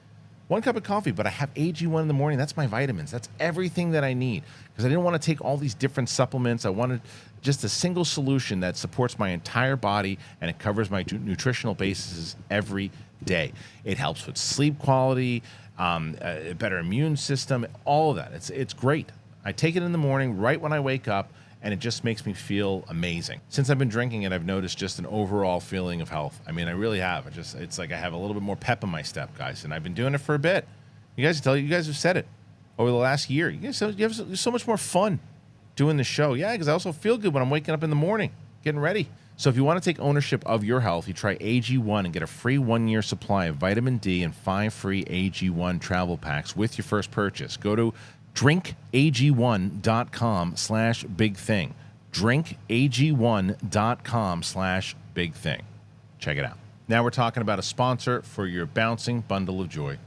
[SPEAKER 1] 1 cup of coffee, but I have AG1 in the morning. That's my vitamins. That's everything that I need because I didn't want to take all these different supplements. I wanted just a single solution that supports my entire body and it covers my nutritional bases every day. It helps with sleep quality, a better immune system, all of that. It's great. I take it in the morning right when I wake up, and it just makes me feel amazing. Since I've been drinking it, I've noticed just an overall feeling of health. I mean, I really have. It's like I have a little bit more pep in my step, guys, and I've been doing it for a bit. You guys have said it over the last year. You have so much more fun doing the show. Yeah, because I also feel good when I'm waking up in the morning, getting ready. So if you want to take ownership of your health, you try AG1 and get a free 1-year supply of vitamin D and 5 free AG1 travel packs with your first purchase. Go to drinkag1.com/bigthing. drinkag1.com/bigthing. Check it out. Now we're talking about a sponsor for your bouncing bundle of joy.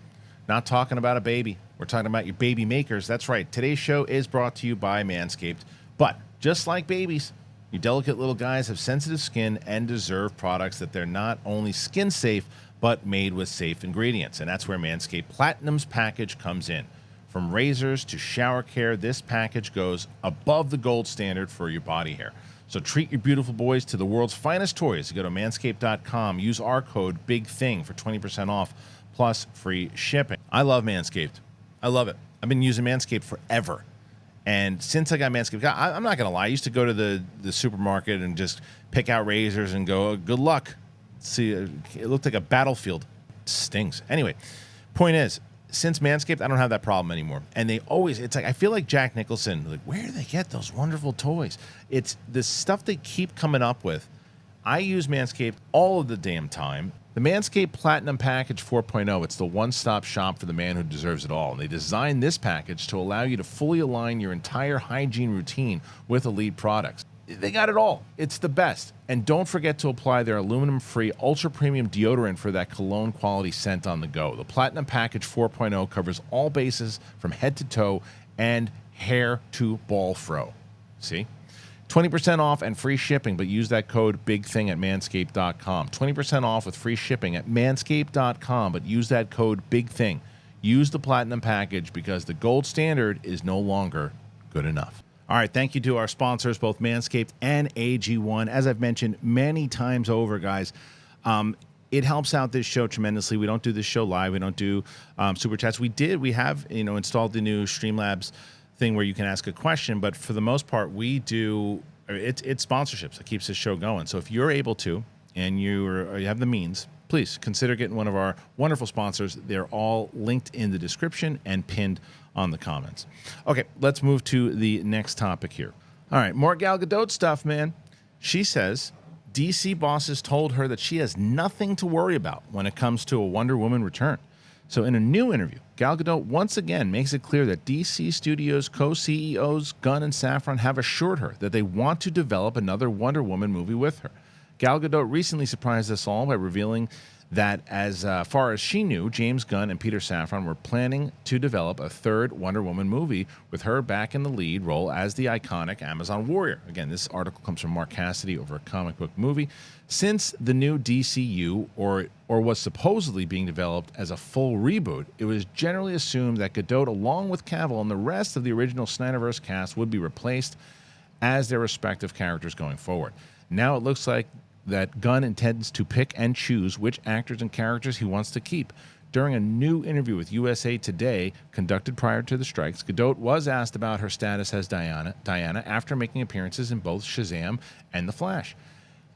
[SPEAKER 1] Not talking about a baby. We're talking about your baby makers. That's right. Today's show is brought to you by Manscaped. But just like babies, you delicate little guys have sensitive skin and deserve products that they're not only skin safe, but made with safe ingredients. And that's where Manscaped Platinum's package comes in. From razors to shower care, this package goes above the gold standard for your body hair. So treat your beautiful boys to the world's finest toys. You go to manscaped.com, use our code BIGTHING for 20% off plus free shipping. I love Manscaped. I love it. I've been using Manscaped forever. And since I got Manscaped, I'm not going to lie. I used to go to the supermarket and just pick out razors and go, good luck. See, it looked like a battlefield. It stings. Anyway, point is, since Manscaped, I don't have that problem anymore. And they always, it's like, I feel like Jack Nicholson, like, where do they get those wonderful toys? It's the stuff they keep coming up with. I use Manscaped all of the damn time. The Manscaped Platinum Package 4.0, it's the one-stop shop for the man who deserves it all. And they designed this package to allow you to fully align your entire hygiene routine with elite products. They got it all. It's the best. And don't forget to apply their aluminum-free, ultra-premium deodorant for that cologne-quality scent on the go. The Platinum Package 4.0 covers all bases from head to toe and hair to ball fro. See? 20% off and free shipping, but use that code BIGTHING at manscaped.com. 20% off with free shipping at manscaped.com, but use that code BIGTHING. Use the Platinum Package because the gold standard is no longer good enough. All right, thank you to our sponsors, both Manscaped and AG1. As I've mentioned many times over, guys, it helps out this show tremendously. We don't do this show live. We don't do super chats. We have installed the new Streamlabs thing where you can ask a question, but for the most part, we do it's sponsorships that keeps this show going. So if you're able to and you have the means, please consider getting one of our wonderful sponsors. They're all linked in the description and pinned on the comments. Okay, let's move to the next topic here. All right, more Gal Gadot stuff, man. She says DC bosses told her that she has nothing to worry about when it comes to a Wonder Woman return. So in a new interview, Gal Gadot once again makes it clear that DC Studios co-CEOs Gunn and Safran have assured her that they want to develop another Wonder Woman movie with her. Gal Gadot recently surprised us all by revealing that as far as she knew, James Gunn and Peter Safran were planning to develop a third Wonder Woman movie with her back in the lead role as the iconic Amazon warrior. Again, this article comes from Mark Cassidy over a comic book movie. Since the new DCU, or was supposedly being developed as a full reboot, it was generally assumed that Gadot, along with Cavill and the rest of the original Snyderverse cast, would be replaced as their respective characters going forward. Now it looks like that Gunn intends to pick and choose which actors and characters he wants to keep. During a new interview with USA Today, conducted prior to the strikes, Gadot was asked about her status as Diana after making appearances in both Shazam and The Flash.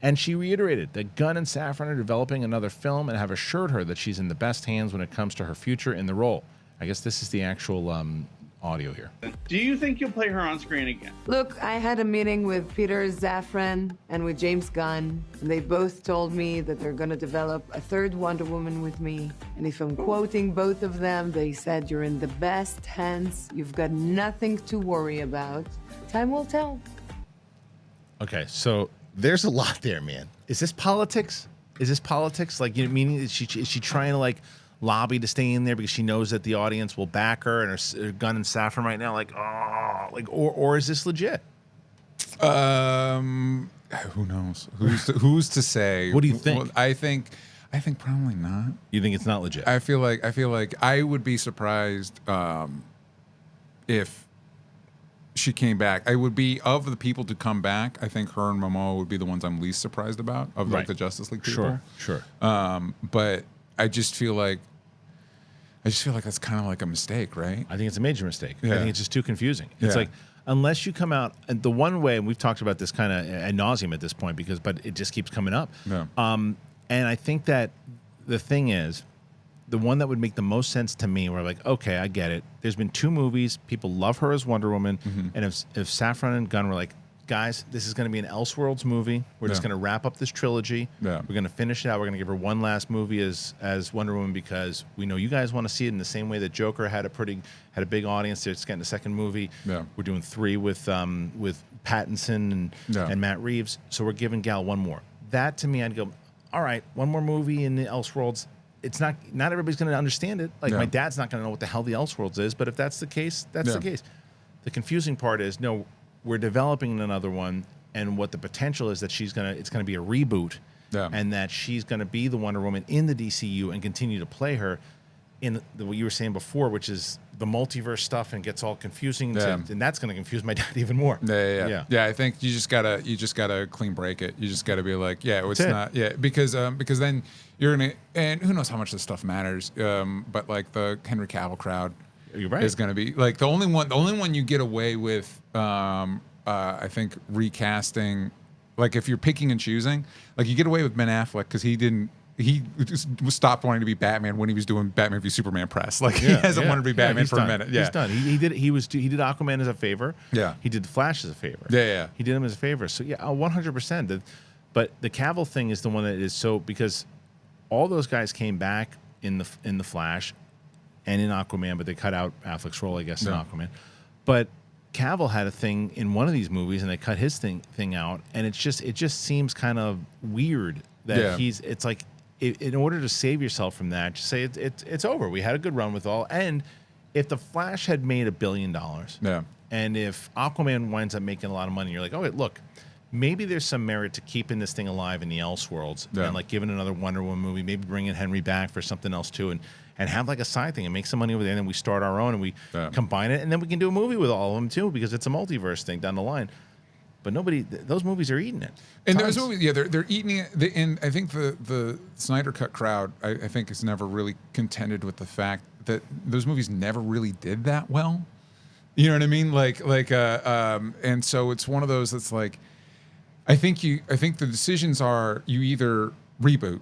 [SPEAKER 1] And she reiterated that Gunn and Safran are developing another film and have assured her that she's in the best hands when it comes to her future in the role. I guess this is the actual audio here.
[SPEAKER 3] Do you think you'll play her on screen again?
[SPEAKER 4] Look, I had a meeting with Peter Safran and with James Gunn, and they both told me that they're going to develop a third Wonder Woman with me. And if I'm quoting both of them, they said, "You're in the best hands. You've got nothing to worry about. Time will tell."
[SPEAKER 1] Okay, so there's a lot there, man. Is this politics? Is this politics? Like, meaning is she trying to lobby to stay in there because she knows that the audience will back her, and her Gunn and Safran right now, or is this legit?
[SPEAKER 2] Who knows? Who's to say?
[SPEAKER 1] What do you think?
[SPEAKER 2] Well, I think probably not.
[SPEAKER 1] You think it's not legit?
[SPEAKER 2] I feel like I would be surprised if she came back. I would be, of the people to come back, I think her and Momoa would be the ones I'm least surprised about of
[SPEAKER 1] Right.
[SPEAKER 2] the Justice League people.
[SPEAKER 1] Sure.
[SPEAKER 2] But I just feel like that's kind of like a mistake, right?
[SPEAKER 1] I think it's a major mistake. I
[SPEAKER 2] Yeah.
[SPEAKER 1] think it's just too confusing. It's
[SPEAKER 2] Yeah.
[SPEAKER 1] like, unless you come out, and the one way, and we've talked about this kind of ad nauseum at this point, but it just keeps coming up.
[SPEAKER 2] Yeah.
[SPEAKER 1] And I think that the thing is, the one that would make the most sense to me, we're like, okay, I get it. There's been 2 movies. People love her as Wonder Woman.
[SPEAKER 2] Mm-hmm.
[SPEAKER 1] And if Safran and Gunn were like, guys, this is going to be an Elseworlds movie. We're just going to wrap up this trilogy.
[SPEAKER 2] Yeah.
[SPEAKER 1] We're going to finish it out. We're going to give her one last movie as Wonder Woman because we know you guys want to see it in the same way that Joker had a big audience. It's getting a second movie.
[SPEAKER 2] Yeah.
[SPEAKER 1] We're doing 3 with Pattinson and Matt Reeves. So we're giving Gal one more. That to me, I'd go, all right, one more movie in the Elseworlds. It's not everybody's going to understand it. Like my dad's not going to know what the hell the Elseworlds is. But if that's the case, that's the case. The confusing part is no. We're developing another one, and what the potential is that it's gonna be a reboot, and that she's gonna be the Wonder Woman in the DCU and continue to play her in what you were saying before, which is the multiverse stuff, and gets all confusing, and that's gonna confuse my dad even more.
[SPEAKER 2] Yeah. I think you just gotta clean break it. You just gotta be like, it's not, because then you're gonna, and who knows how much this stuff matters, but like the Henry Cavill crowd.
[SPEAKER 1] You're right.
[SPEAKER 2] Is going to be like the only one you get away with. I think recasting, like if you're picking and choosing, like you get away with Ben Affleck because he just stopped wanting to be Batman when he was doing Batman v Superman press. Like he hasn't wanted to be Batman for a minute.
[SPEAKER 1] He's done. He did Aquaman as a favor.
[SPEAKER 2] Yeah.
[SPEAKER 1] He did the Flash as a favor.
[SPEAKER 2] Yeah.
[SPEAKER 1] He did him as a favor. So 100%. But the Cavill thing is the one that is so, because all those guys came back in the Flash and in Aquaman, but they cut out Affleck's role, I guess, in Aquaman. But Cavill had a thing in one of these movies, and they cut his thing out, and it just seems kind of weird that it's like, in order to save yourself from that, just say it's over. We had a good run with all, and if the Flash had made $1 billion, and if Aquaman winds up making a lot of money, you're like, oh, look, maybe there's some merit to keeping this thing alive in the Elseworlds, and like giving another Wonder Woman movie, maybe bringing Henry back for something else too, and have like a side thing and make some money over there, and then we start our own and we combine it, and then we can do a movie with all of them too, because it's a multiverse thing down the line. But those movies are eating it.
[SPEAKER 2] And those movies, they're eating it. And I think the Snyder Cut crowd, I think, has never really contended with the fact that those movies never really did that well. You know what I mean? And so it's one of those that's like, I think the decisions are you either reboot.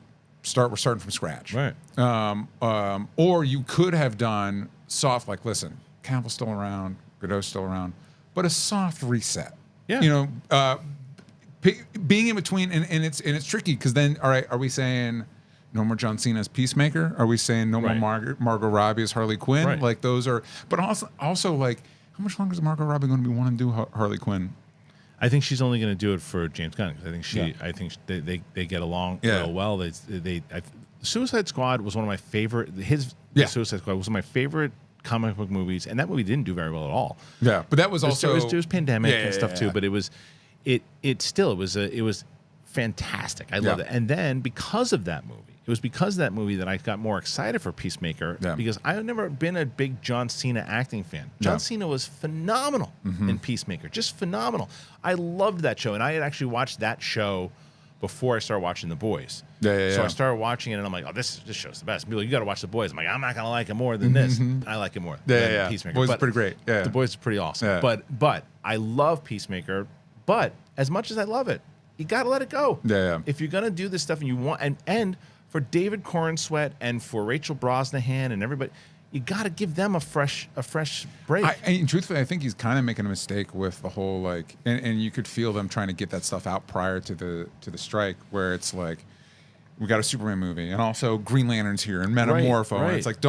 [SPEAKER 2] We're starting from scratch.
[SPEAKER 1] Right.
[SPEAKER 2] Or you could have done soft, like, listen, Cavill's still around, Gadot's still around, but a soft reset.
[SPEAKER 1] Yeah.
[SPEAKER 2] You know, being in between, and it's tricky because then, all right, are we saying no more John Cena as Peacemaker? Are we saying no more Margot Robbie as Harley Quinn?
[SPEAKER 1] Right.
[SPEAKER 2] Like those are, but also like, how much longer is Margot Robbie going to be wanting to do Harley Quinn?
[SPEAKER 1] I think she's only going to do it for James Gunn. I think they get along real well. Suicide Squad was one of my favorite. Suicide Squad was one of my favorite comic book movies, and that movie didn't do very well at all.
[SPEAKER 2] Yeah, but that was also
[SPEAKER 1] there was pandemic and stuff too. But it was fantastic. I loved it. And then because of that movie, that I got more excited for Peacemaker, because I had never been a big John Cena acting fan. John Cena was phenomenal in Peacemaker, just phenomenal. I loved that show, and I had actually watched that show before I started watching The Boys. So I started watching it, and I'm like, oh, this show's the best. People, you got to watch The Boys. I'm like, I'm not gonna like it more than this. I like it more than Peacemaker.
[SPEAKER 2] Boys is pretty great. Yeah,
[SPEAKER 1] The Boys is pretty awesome. But I love Peacemaker. But as much as I love it, you got to let it go. If you're gonna do this stuff and you want and for David Corenswet and for Rachel Brosnahan and everybody, you got to give them a fresh break.
[SPEAKER 2] And truthfully, I think he's kind of making a mistake with the whole like, and you could feel them trying to get that stuff out prior to the strike, where it's like, we got a Superman movie and also Green Lantern's here and Metamorpho, and it's like,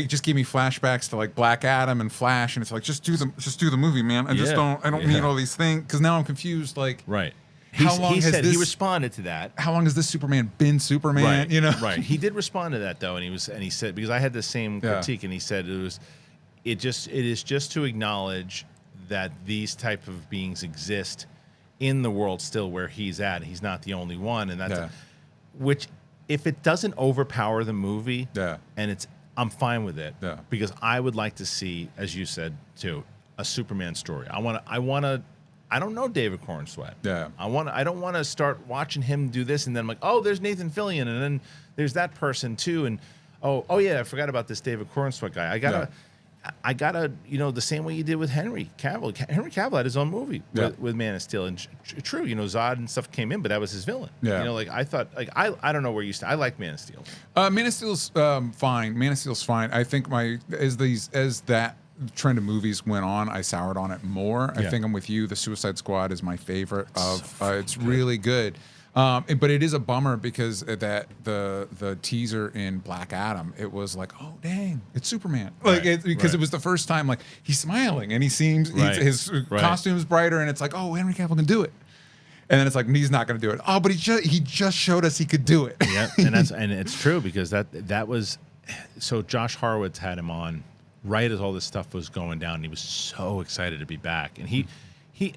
[SPEAKER 2] just give me flashbacks to like Black Adam and Flash, and it's like, just do the movie, man. I don't need all these things, because now I'm confused. Like,
[SPEAKER 1] He responded to that.
[SPEAKER 2] How long has this Superman been Superman?
[SPEAKER 1] Right,
[SPEAKER 2] you know,
[SPEAKER 1] He did respond to that though, and he said, because I had the same critique, and he said it is just to acknowledge that these type of beings exist in the world still where he's at. He's not the only one, and that's which, if it doesn't overpower the movie, and I'm fine with it, because I would like to see, as you said too, a Superman story. I don't know David Corenswet. I don't want to start watching him do this, and then I'm like, oh, there's Nathan Fillion, and then there's that person too, and oh yeah, I forgot about this David Corenswet guy. I gotta, the same way you did with Henry Cavill. Henry Cavill had his own movie with Man of Steel, and true, Zod and stuff came in, but that was his villain. I thought, I don't know where you stand. I like Man of Steel.
[SPEAKER 2] Man of Steel's fine. Man of Steel's fine. I think as that the trend of movies went on, I soured on it more. I
[SPEAKER 1] Yeah.
[SPEAKER 2] think I'm with you. The Suicide Squad is my favorite of. It's really good. But it is a bummer because that the teaser in Black Adam, it was like, oh dang, it's Superman. Like because it was the first time like he's smiling and he seems his costume's brighter and it's like, oh, Henry Cavill can do it. And then it's like he's not going to do it. Oh, but he just showed us he could do it.
[SPEAKER 1] Yeah, and it's true because that was so Josh Horowitz had him on right as all this stuff was going down. And he was so excited to be back, and he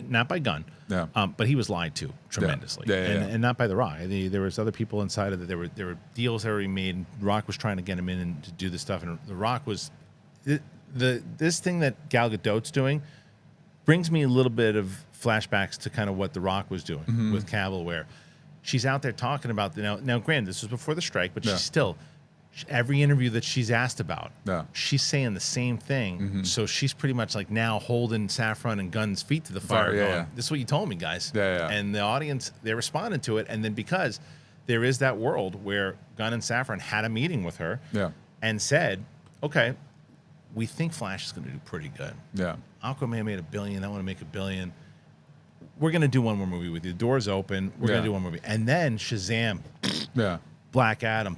[SPEAKER 1] not by Gunn, but he was lied to tremendously, and not by The Rock. There was other people inside of it. There were deals that were being made. And Rock was trying to get him in and to do this stuff, and The Rock was this thing that Gal Gadot's doing brings me a little bit of flashbacks to kind of what The Rock was doing with Cavill, where she's out there talking about now. Granted, this was before the strike, but she's still. Every interview that she's asked about, she's saying the same thing. So she's pretty much like now holding Saffron and Gunn's feet to the fire. Going, this is what you told me, guys. And the audience, they responded to it. And then because there is that world where Gunn and Saffron had a meeting with her and said, okay, we think Flash is going to do pretty good. Aquaman made $1 billion. I want to make $1 billion. We're going to do one more movie with you. The door's open. We're going to do one movie. And then Shazam, Black Adam,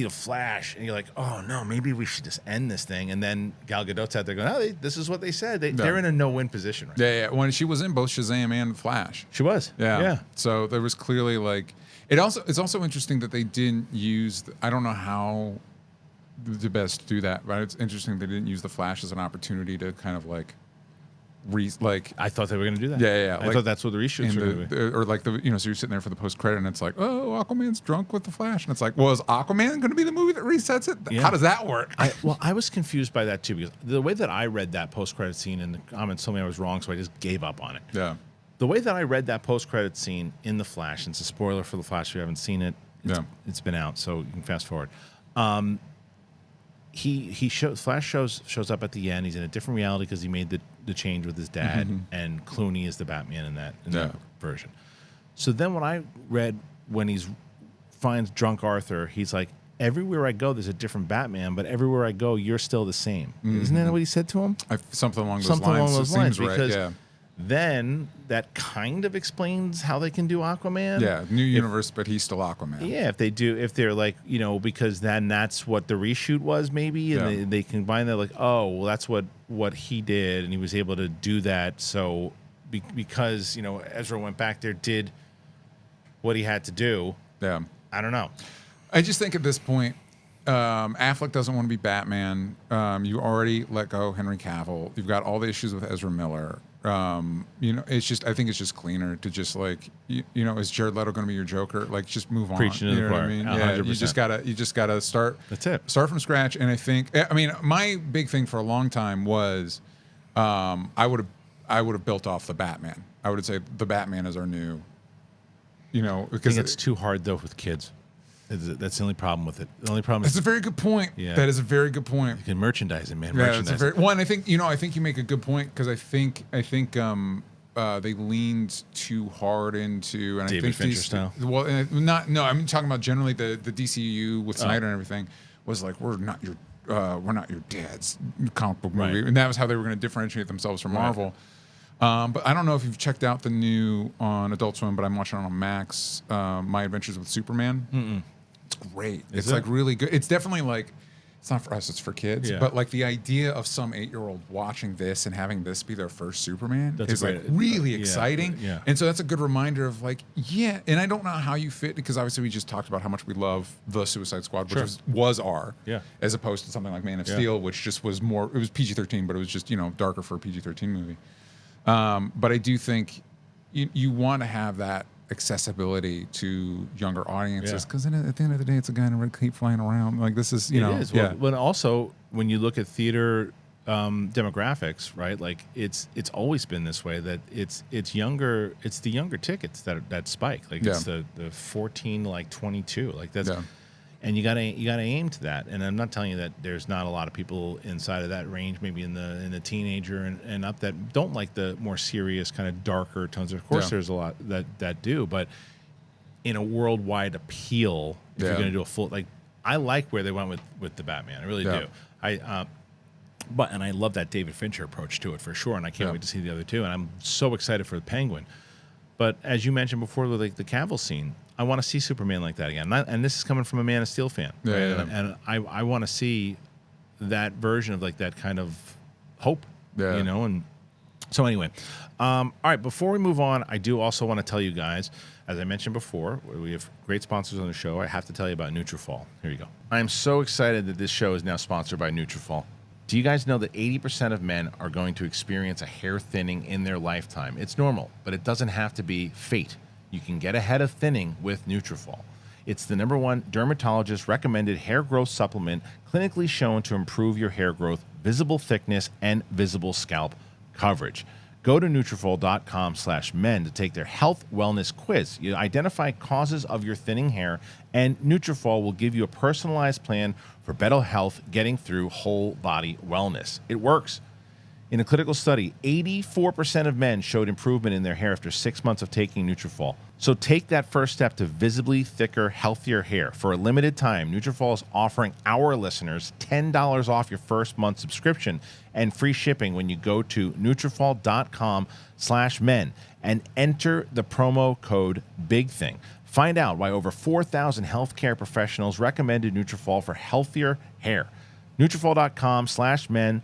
[SPEAKER 1] Flash, and you're like, oh no, maybe we should just end this thing. And then Gal Gadot's out there going, oh, this is what they said. They're in a no-win position right now.
[SPEAKER 2] When she was in both Shazam and Flash,
[SPEAKER 1] she was.
[SPEAKER 2] So there was clearly like it's also interesting that they didn't use. I don't know how to best do that, but it's interesting they didn't use the Flash as an opportunity to kind of like.
[SPEAKER 1] I thought they were going to do that. I thought that's what the reshoots were going to be.
[SPEAKER 2] Or like so you're sitting there for the post credit and it's like, oh, Aquaman's drunk with the Flash, and it's like, well, is Aquaman going to be the movie that resets it? How does that work?
[SPEAKER 1] I was confused by that too because the way that I read that post credit scene in the comments told me I was wrong, so I just gave up on it. The way that I read that post credit scene in the Flash, and it's a spoiler for the Flash if you haven't seen it. It's been out, so you can fast forward. Flash shows up at the end. He's in a different reality because he made the change with his dad, and Clooney is the Batman in that version. So then when I read when he finds drunk Arthur, he's like, everywhere I go, there's a different Batman, but everywhere I go, you're still the same. Isn't that what he said to him?
[SPEAKER 2] Something along those lines.
[SPEAKER 1] Because then that kind of explains how they can do Aquaman.
[SPEAKER 2] New universe, but he's still Aquaman.
[SPEAKER 1] If they're like, because then that's what the reshoot was maybe, and they combine that like, oh, well, that's what he did, and he was able to do that. So because, Ezra went back there, did what he had to do. I don't know.
[SPEAKER 2] I just think at this point, Affleck doesn't want to be Batman. You already let go Henry Cavill. You've got all the issues with Ezra Miller. It's just, I think it's just cleaner to just like, is Jared Leto going to be your Joker? Like, just move on.
[SPEAKER 1] Preaching to the choir.
[SPEAKER 2] What I mean?
[SPEAKER 1] 100%.
[SPEAKER 2] You just gotta start.
[SPEAKER 1] That's it.
[SPEAKER 2] Start from scratch. And I think, my big thing for a long time was, I would have built off the Batman. I would say the Batman is our new, because
[SPEAKER 1] it's too hard though with kids. That's the only problem with it. The only problem is
[SPEAKER 2] that's a very good point. That is a very good point.
[SPEAKER 1] You can merchandise it, man.
[SPEAKER 2] Merchandise. And I think I think you make a good point because I think they leaned too hard into and
[SPEAKER 1] David
[SPEAKER 2] I think
[SPEAKER 1] Fincher style.
[SPEAKER 2] Well, I'm talking about generally the DCU with Snyder and everything was like we're not your dad's comic book movie, and that was how they were going to differentiate themselves from Marvel. But I don't know if you've checked out the new on Adult Swim, but I'm watching it on Max. My Adventures with Superman. It's great. It's like really good. It's definitely like it's not for us. It's for kids. But like the idea of some 8-year-old watching this and having this be their first Superman is like really exciting. And so that's a good reminder of like And I don't know how you fit because obviously we just talked about how much we love the Suicide Squad, which was R, as opposed to something like Man of Steel, which just was more. It was PG-13, but it was just darker for a PG-13 movie. But I do think you want to have that accessibility to younger audiences because at the end of the day, it's a guy in a red cape flying around. Like this is,
[SPEAKER 1] It is. Well, also, when you look at theater demographics, right? Like it's always been this way that it's younger. It's the younger tickets that spike. Like it's the 14 to like 22. Like that's. And you gotta aim to that. And I'm not telling you that there's not a lot of people inside of that range, maybe in the teenager and up that don't like the more serious kind of darker tones. Of course, there's a lot that do, but in a worldwide appeal, if you're gonna do a full I like where they went with the Batman. I really do. And I love that David Fincher approach to it for sure, and I can't wait to see the other two. And I'm so excited for the Penguin. But as you mentioned before, with like the Cavill scene, I want to see Superman like that again. And this is coming from a Man of Steel fan, right? And I want to see that version of like that kind of hope, you know. And so anyway, all right. Before we move on, I do also want to tell you guys, as I mentioned before, we have great sponsors on the show. I have to tell you about NUTRAFOL. Here you go. I am so excited that this show is now sponsored by NUTRAFOL. Do you guys know that 80% of men are going to experience a hair thinning in their lifetime? It's normal, but it doesn't have to be fate. You can get ahead of thinning with NUTRAFOL. It's the #1 dermatologist recommended hair growth supplement, clinically shown to improve your hair growth, visible thickness, and visible scalp coverage. Go to Nutrafol.com/men to take their health wellness quiz. You identify causes of your thinning hair, and Nutrafol will give you a personalized plan for better health, getting through whole body wellness. It works. In a clinical study, 84% of men showed improvement in their hair after 6 months of taking Nutrafol. So take that first step to visibly thicker, healthier hair. For a limited time, Nutrafol is offering our listeners $10 off your first month subscription and free shipping when you go to Nutrafol.com/men and enter the promo code BIGTHING. Find out why over 4,000 healthcare professionals recommended Nutrafol for healthier hair. Nutrafol.com/men.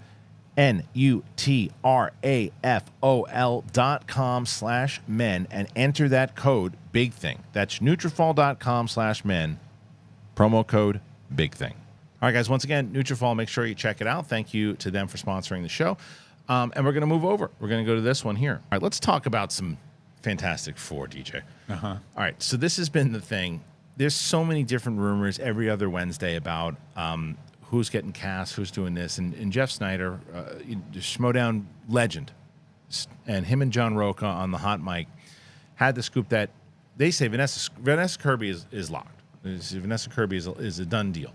[SPEAKER 1] Nutrafol.com/men and enter that code BIGTHING. That's Nutrafol.com/men, promo code BIGTHING. All right, guys, once again, Nutrafol, make sure you check it out. Thank you to them for sponsoring the show. And we're going to move over. We're going to go to this one here. All right, let's talk about some Fantastic Four, DJ. All right, so this has been the thing. There's so many different rumors every other Wednesday about who's getting cast, who's doing this. And Jeff Snyder, Schmodown legend, and him and John Roca on the hot mic had the scoop that they say Vanessa Kirby is locked. Vanessa Kirby is a done deal.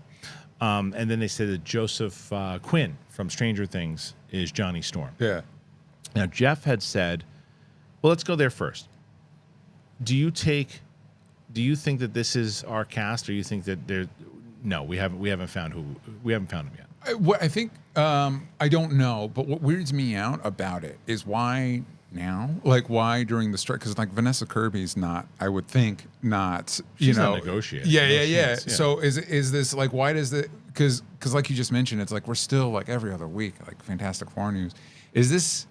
[SPEAKER 1] And then they say that Joseph Quinn from Stranger Things is Johnny Storm.
[SPEAKER 2] Yeah.
[SPEAKER 1] Now, Jeff had said, well, let's go there first. Do you think that this is our cast, or you think that they're... No, we haven't found him yet.
[SPEAKER 2] I think I don't know, but what weirds me out about it is why now? Like, why during the strike? Because like Vanessa Kirby's not, I would think not.
[SPEAKER 1] She's not negotiating.
[SPEAKER 2] Yeah. So is this like, why does it? Because like you just mentioned, it's like we're still like every other week, like Fantastic Four news. Is this?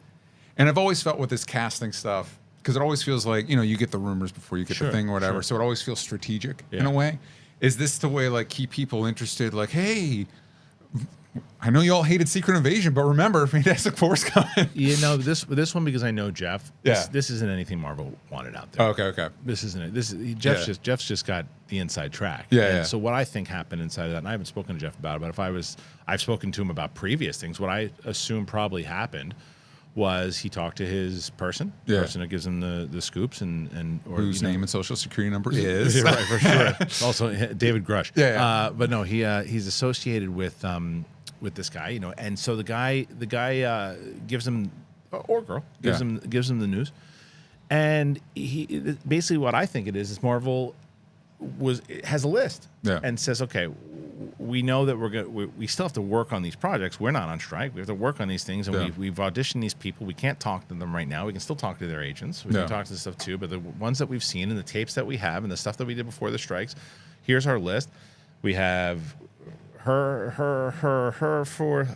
[SPEAKER 2] And I've always felt with this casting stuff, because it always feels like, you get the rumors before you get the thing or whatever. Sure. So it always feels strategic in a way. Is this the way, like, keep people interested? Like, hey, I know you all hated Secret Invasion, but remember, Fantastic Four's coming.
[SPEAKER 1] This one, because I know Jeff. This isn't anything Marvel wanted out there.
[SPEAKER 2] Oh, okay.
[SPEAKER 1] This isn't it. Jeff's just got the inside track.
[SPEAKER 2] Yeah.
[SPEAKER 1] So what I think happened inside of that, and I haven't spoken to Jeff about it, but I've spoken to him about previous things. What I assume probably happened was he talked to his person that gives him the scoops or
[SPEAKER 2] whose name and social security number is.
[SPEAKER 1] Right, for sure. Also David Grush.
[SPEAKER 2] Yeah.
[SPEAKER 1] But no, he's associated with this guy, and so the guy gives him, or girl gives him the news, and he basically, what I think it is Marvel has a list and says, okay, we know that we still have to work on these projects. We're not on strike. We have to work on these things, and we've auditioned these people. We can't talk to them right now. We can still talk to their agents. We can talk to this stuff too. But the ones that we've seen and the tapes that we have and the stuff that we did before the strikes, here's our list. We have her for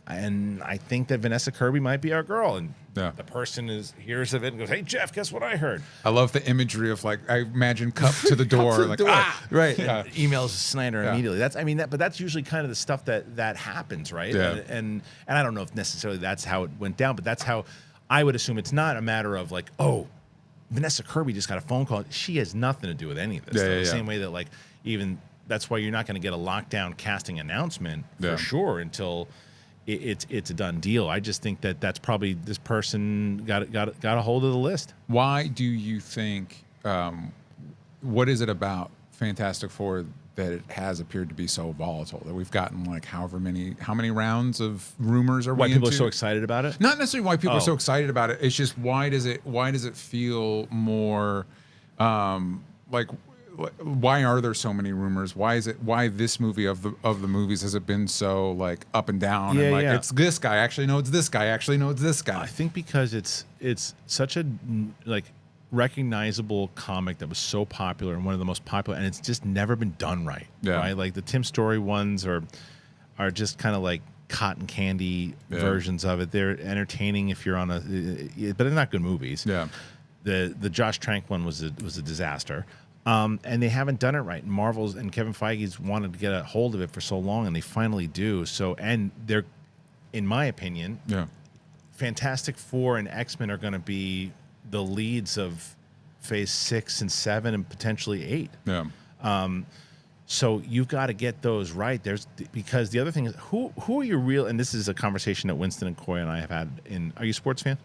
[SPEAKER 1] and I think that Vanessa Kirby might be our girl. And the person hears of it and goes, "Hey Jeff, guess what I heard?"
[SPEAKER 2] I love the imagery of, like, I imagine cup to the door,
[SPEAKER 1] right. Emails Snyder immediately. But that's usually kind of the stuff that happens, right? And I don't know if necessarily that's how it went down, but that's how I would assume. It's not a matter of like, oh, Vanessa Kirby just got a phone call. She has nothing to do with any of this. The same way that, like, even that's why you're not going to get a lockdown casting announcement for sure until it's a done deal. I just think that that's probably this person got a hold of the list.
[SPEAKER 2] Why do you think? What is it about Fantastic Four that it has appeared to be so volatile, that we've gotten like how many rounds of rumors are
[SPEAKER 1] why
[SPEAKER 2] we
[SPEAKER 1] people
[SPEAKER 2] into?
[SPEAKER 1] Are so excited about it?
[SPEAKER 2] Not necessarily why people are so excited about it. It's just why does it feel more like why are there so many rumors? Why this movie of the movies has it been so like up and down?
[SPEAKER 1] Yeah,
[SPEAKER 2] and like
[SPEAKER 1] yeah.
[SPEAKER 2] it's this guy actually no, it's this guy actually no, it's this guy.
[SPEAKER 1] I think because it's such a like recognizable comic that was so popular and one of the most popular, and it's just never been done right.
[SPEAKER 2] Yeah.
[SPEAKER 1] Right, like the Tim Story ones are just kind of like cotton candy versions of it. They're entertaining if you're on but they're not good movies.
[SPEAKER 2] Yeah.
[SPEAKER 1] The Josh Trank one was a disaster. And they haven't done it right. And Marvel's and Kevin Feige's wanted to get a hold of it for so long, and they finally do. So, and they're, in my opinion, Fantastic Four and X-Men are going to be the leads of Phase 6 and 7 and potentially 8.
[SPEAKER 2] Yeah.
[SPEAKER 1] So you've got to get those right. Because the other thing is, who are your real? And this is a conversation that Winston and Coy and I have had. Are you a sports fan?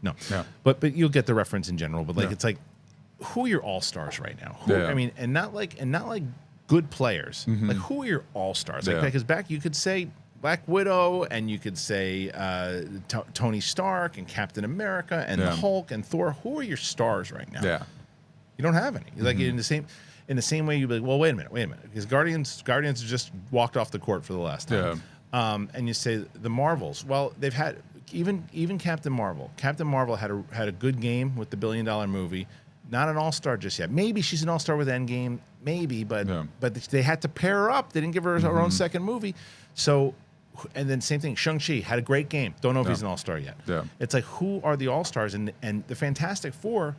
[SPEAKER 1] No.
[SPEAKER 2] Yeah.
[SPEAKER 1] But you'll get the reference in general. But like
[SPEAKER 2] Yeah.
[SPEAKER 1] it's like, who are your all stars right now?
[SPEAKER 2] Yeah.
[SPEAKER 1] I mean, and not like good players. Like who are your all stars? Like
[SPEAKER 2] Yeah.
[SPEAKER 1] because back you could say Black Widow and you could say Tony Stark and Captain America and the Hulk and Thor. Who are your stars right now?
[SPEAKER 2] Yeah.
[SPEAKER 1] You don't have any. Like in the same way you'd be like, well, wait a minute, because Guardians just walked off the court for the last time.
[SPEAKER 2] Yeah.
[SPEAKER 1] And you say the Marvels. Well, they've had even Captain Marvel. Captain Marvel had a good game with the $1 billion movie. Not an all-star just yet. Maybe she's an all-star with Endgame. Maybe, but they had to pair her up. They didn't give her her own second movie. So, and then same thing. Shang-Chi had a great game. Don't know if he's an all-star yet.
[SPEAKER 2] Yeah. It's
[SPEAKER 1] like, who are the all-stars? And the Fantastic Four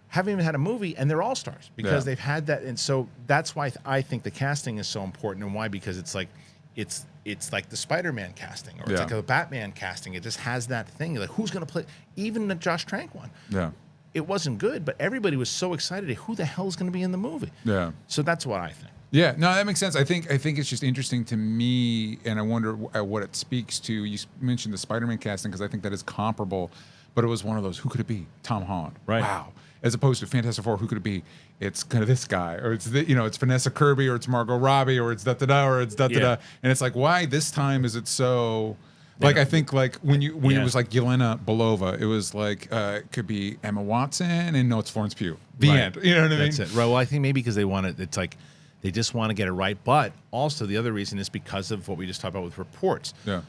[SPEAKER 1] haven't even had a movie, and they're all-stars because they've had that. And so that's why I think the casting is so important. And why? Because it's like the Spider-Man casting, or it's like a Batman casting. It just has that thing. Like, who's going to play? Even the Josh Trank one.
[SPEAKER 2] Yeah.
[SPEAKER 1] It wasn't good, but everybody was so excited. Who the hell is going to be in the movie?
[SPEAKER 2] Yeah.
[SPEAKER 1] So that's what I think.
[SPEAKER 2] Yeah, no, that makes sense. I think it's just interesting to me, and I wonder at what it speaks to. You mentioned the Spider-Man casting because I think that is comparable, but it was one of those. Who could it be? Tom Holland.
[SPEAKER 1] Right.
[SPEAKER 2] Wow. As opposed to Fantastic Four, who could it be? It's kind of this guy, or it's it's Vanessa Kirby, or it's Margot Robbie, or it's da-da-da, or it's da-da-da. And it's like, why this time is it so? Like, I think like when it was like Yelena Belova, it was like it could be Emma Watson and no, it's Florence Pugh. The end. You know what I mean?
[SPEAKER 1] That's it. Right. Well, I think maybe because they want it. It's like they just want to get it right. But also the other reason is because of what we just talked about with reports.
[SPEAKER 2] Yeah.